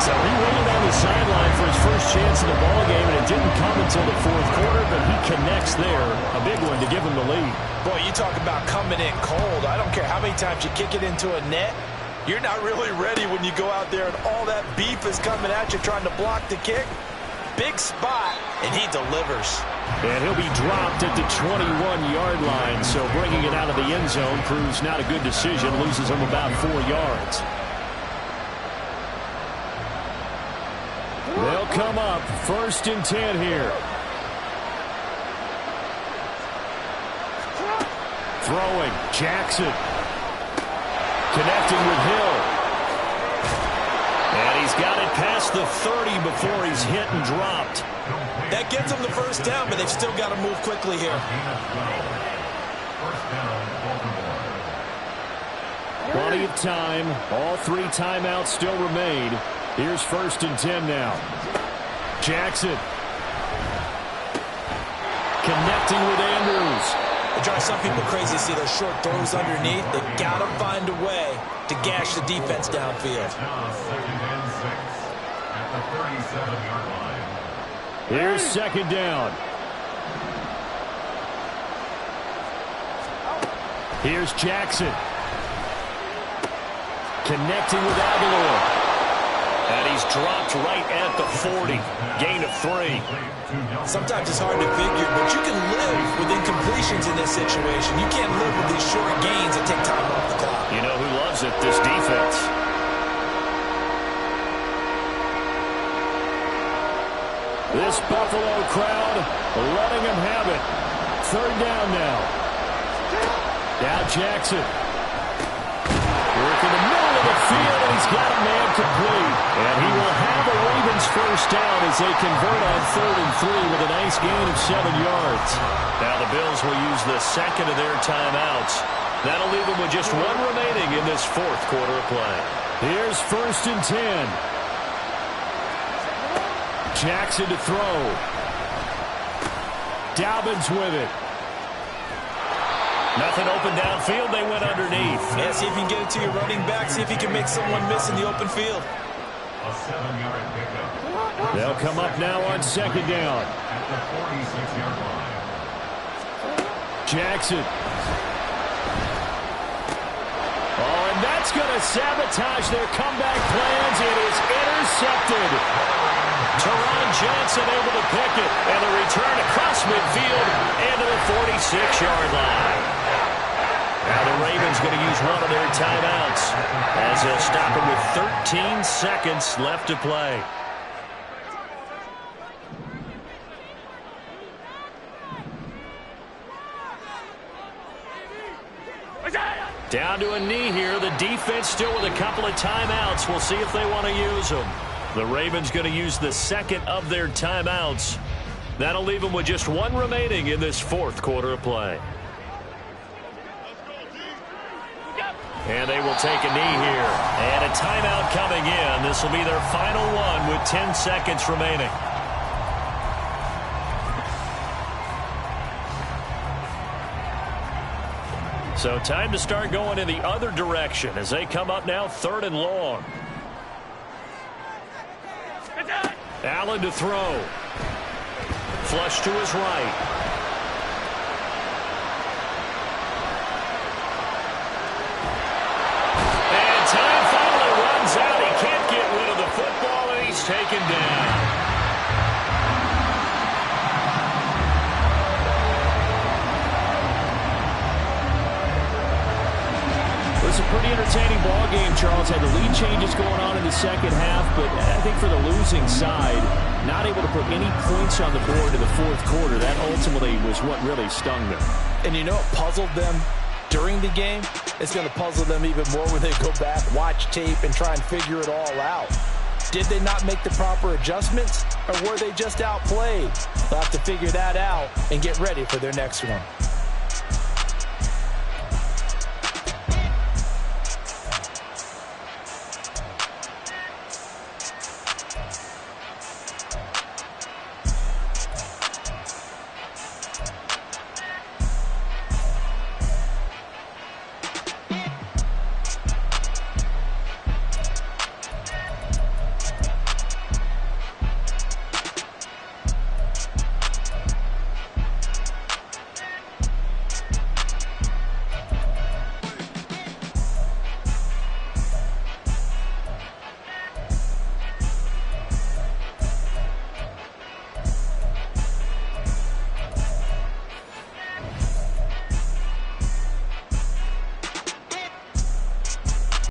So he waited on the sideline for his first chance in the ballgame, and it didn't come until the fourth quarter, but he connects there. A big one to give him the lead. Boy, you talk about coming in cold. I don't care how many times you kick it into a net. You're not really ready when you go out there and all that beef is coming at you trying to block the kick. Big spot, and he delivers. And he'll be dropped at the 21-yard line, so bringing it out of the end zone proves not a good decision. Loses him about 4 yards. They'll come up 1st and 10 here. Throwing, Jackson. Connecting with Hill. And he's got it past the 30 before he's hit and dropped. That gets them the first down, but they've still got to move quickly here. Plenty of time. All 3 timeouts still remain. Here's 1st and 10 now. Jackson. Connecting with Andrews. It drives some people crazy to see those short throws underneath. They got to find a way to gash the defense downfield. Here's 2nd down. Here's Jackson. Connecting with Aguilar. And he's dropped right at the 40. Gain of 3. Sometimes it's hard to figure, but you can live with incompletions in this situation. You can't live with these short gains that take time off the clock. You know who loves it? This defense. This Buffalo crowd letting him have it. 3rd down now. Now Jackson. Work in the middle of the field, and he's got a man complete. And he will have a Ravens first down as they convert on 3rd and 3 with a nice gain of 7 yards. Now the Bills will use the second of their timeouts. That'll leave them with just 1 remaining in this 4th quarter of play. Here's 1st and 10. Jackson to throw. Dobbins with it. Nothing open downfield. They went underneath. Yeah, see if you can get it to your running back. See if you can make someone miss in the open field. A 7-yard pickup. They'll come up now on 2nd down. At the 46-yard line. Jackson. Oh, and that's going to sabotage their comeback plans. It is intercepted. Teron Johnson able to pick it. And the return across midfield into the 46-yard line. Now the Ravens going to use one of their timeouts as they'll stop it with 13 seconds left to play. Down to a knee here. The defense still with a couple of timeouts. We'll see if they want to use them. The Ravens going to use the second of their timeouts. That'll leave them with just 1 remaining in this 4th quarter of play. And they will take a knee here. And a timeout coming in. This will be their final one with 10 seconds remaining. So time to start going in the other direction as they come up now 3rd and long. Allen to throw. Flush to his right. And time finally runs out. He can't get rid of the football, and he's taken down. It was a pretty entertaining ball game, Charles. Had the lead changes going on in the second half, but I think for the losing side, not able to put any points on the board in the 4th quarter. That ultimately was what really stung them. And you know what puzzled them during the game? It's going to puzzle them even more when they go back, watch tape, and try and figure it all out. Did they not make the proper adjustments, or were they just outplayed? They'll have to figure that out and get ready for their next one.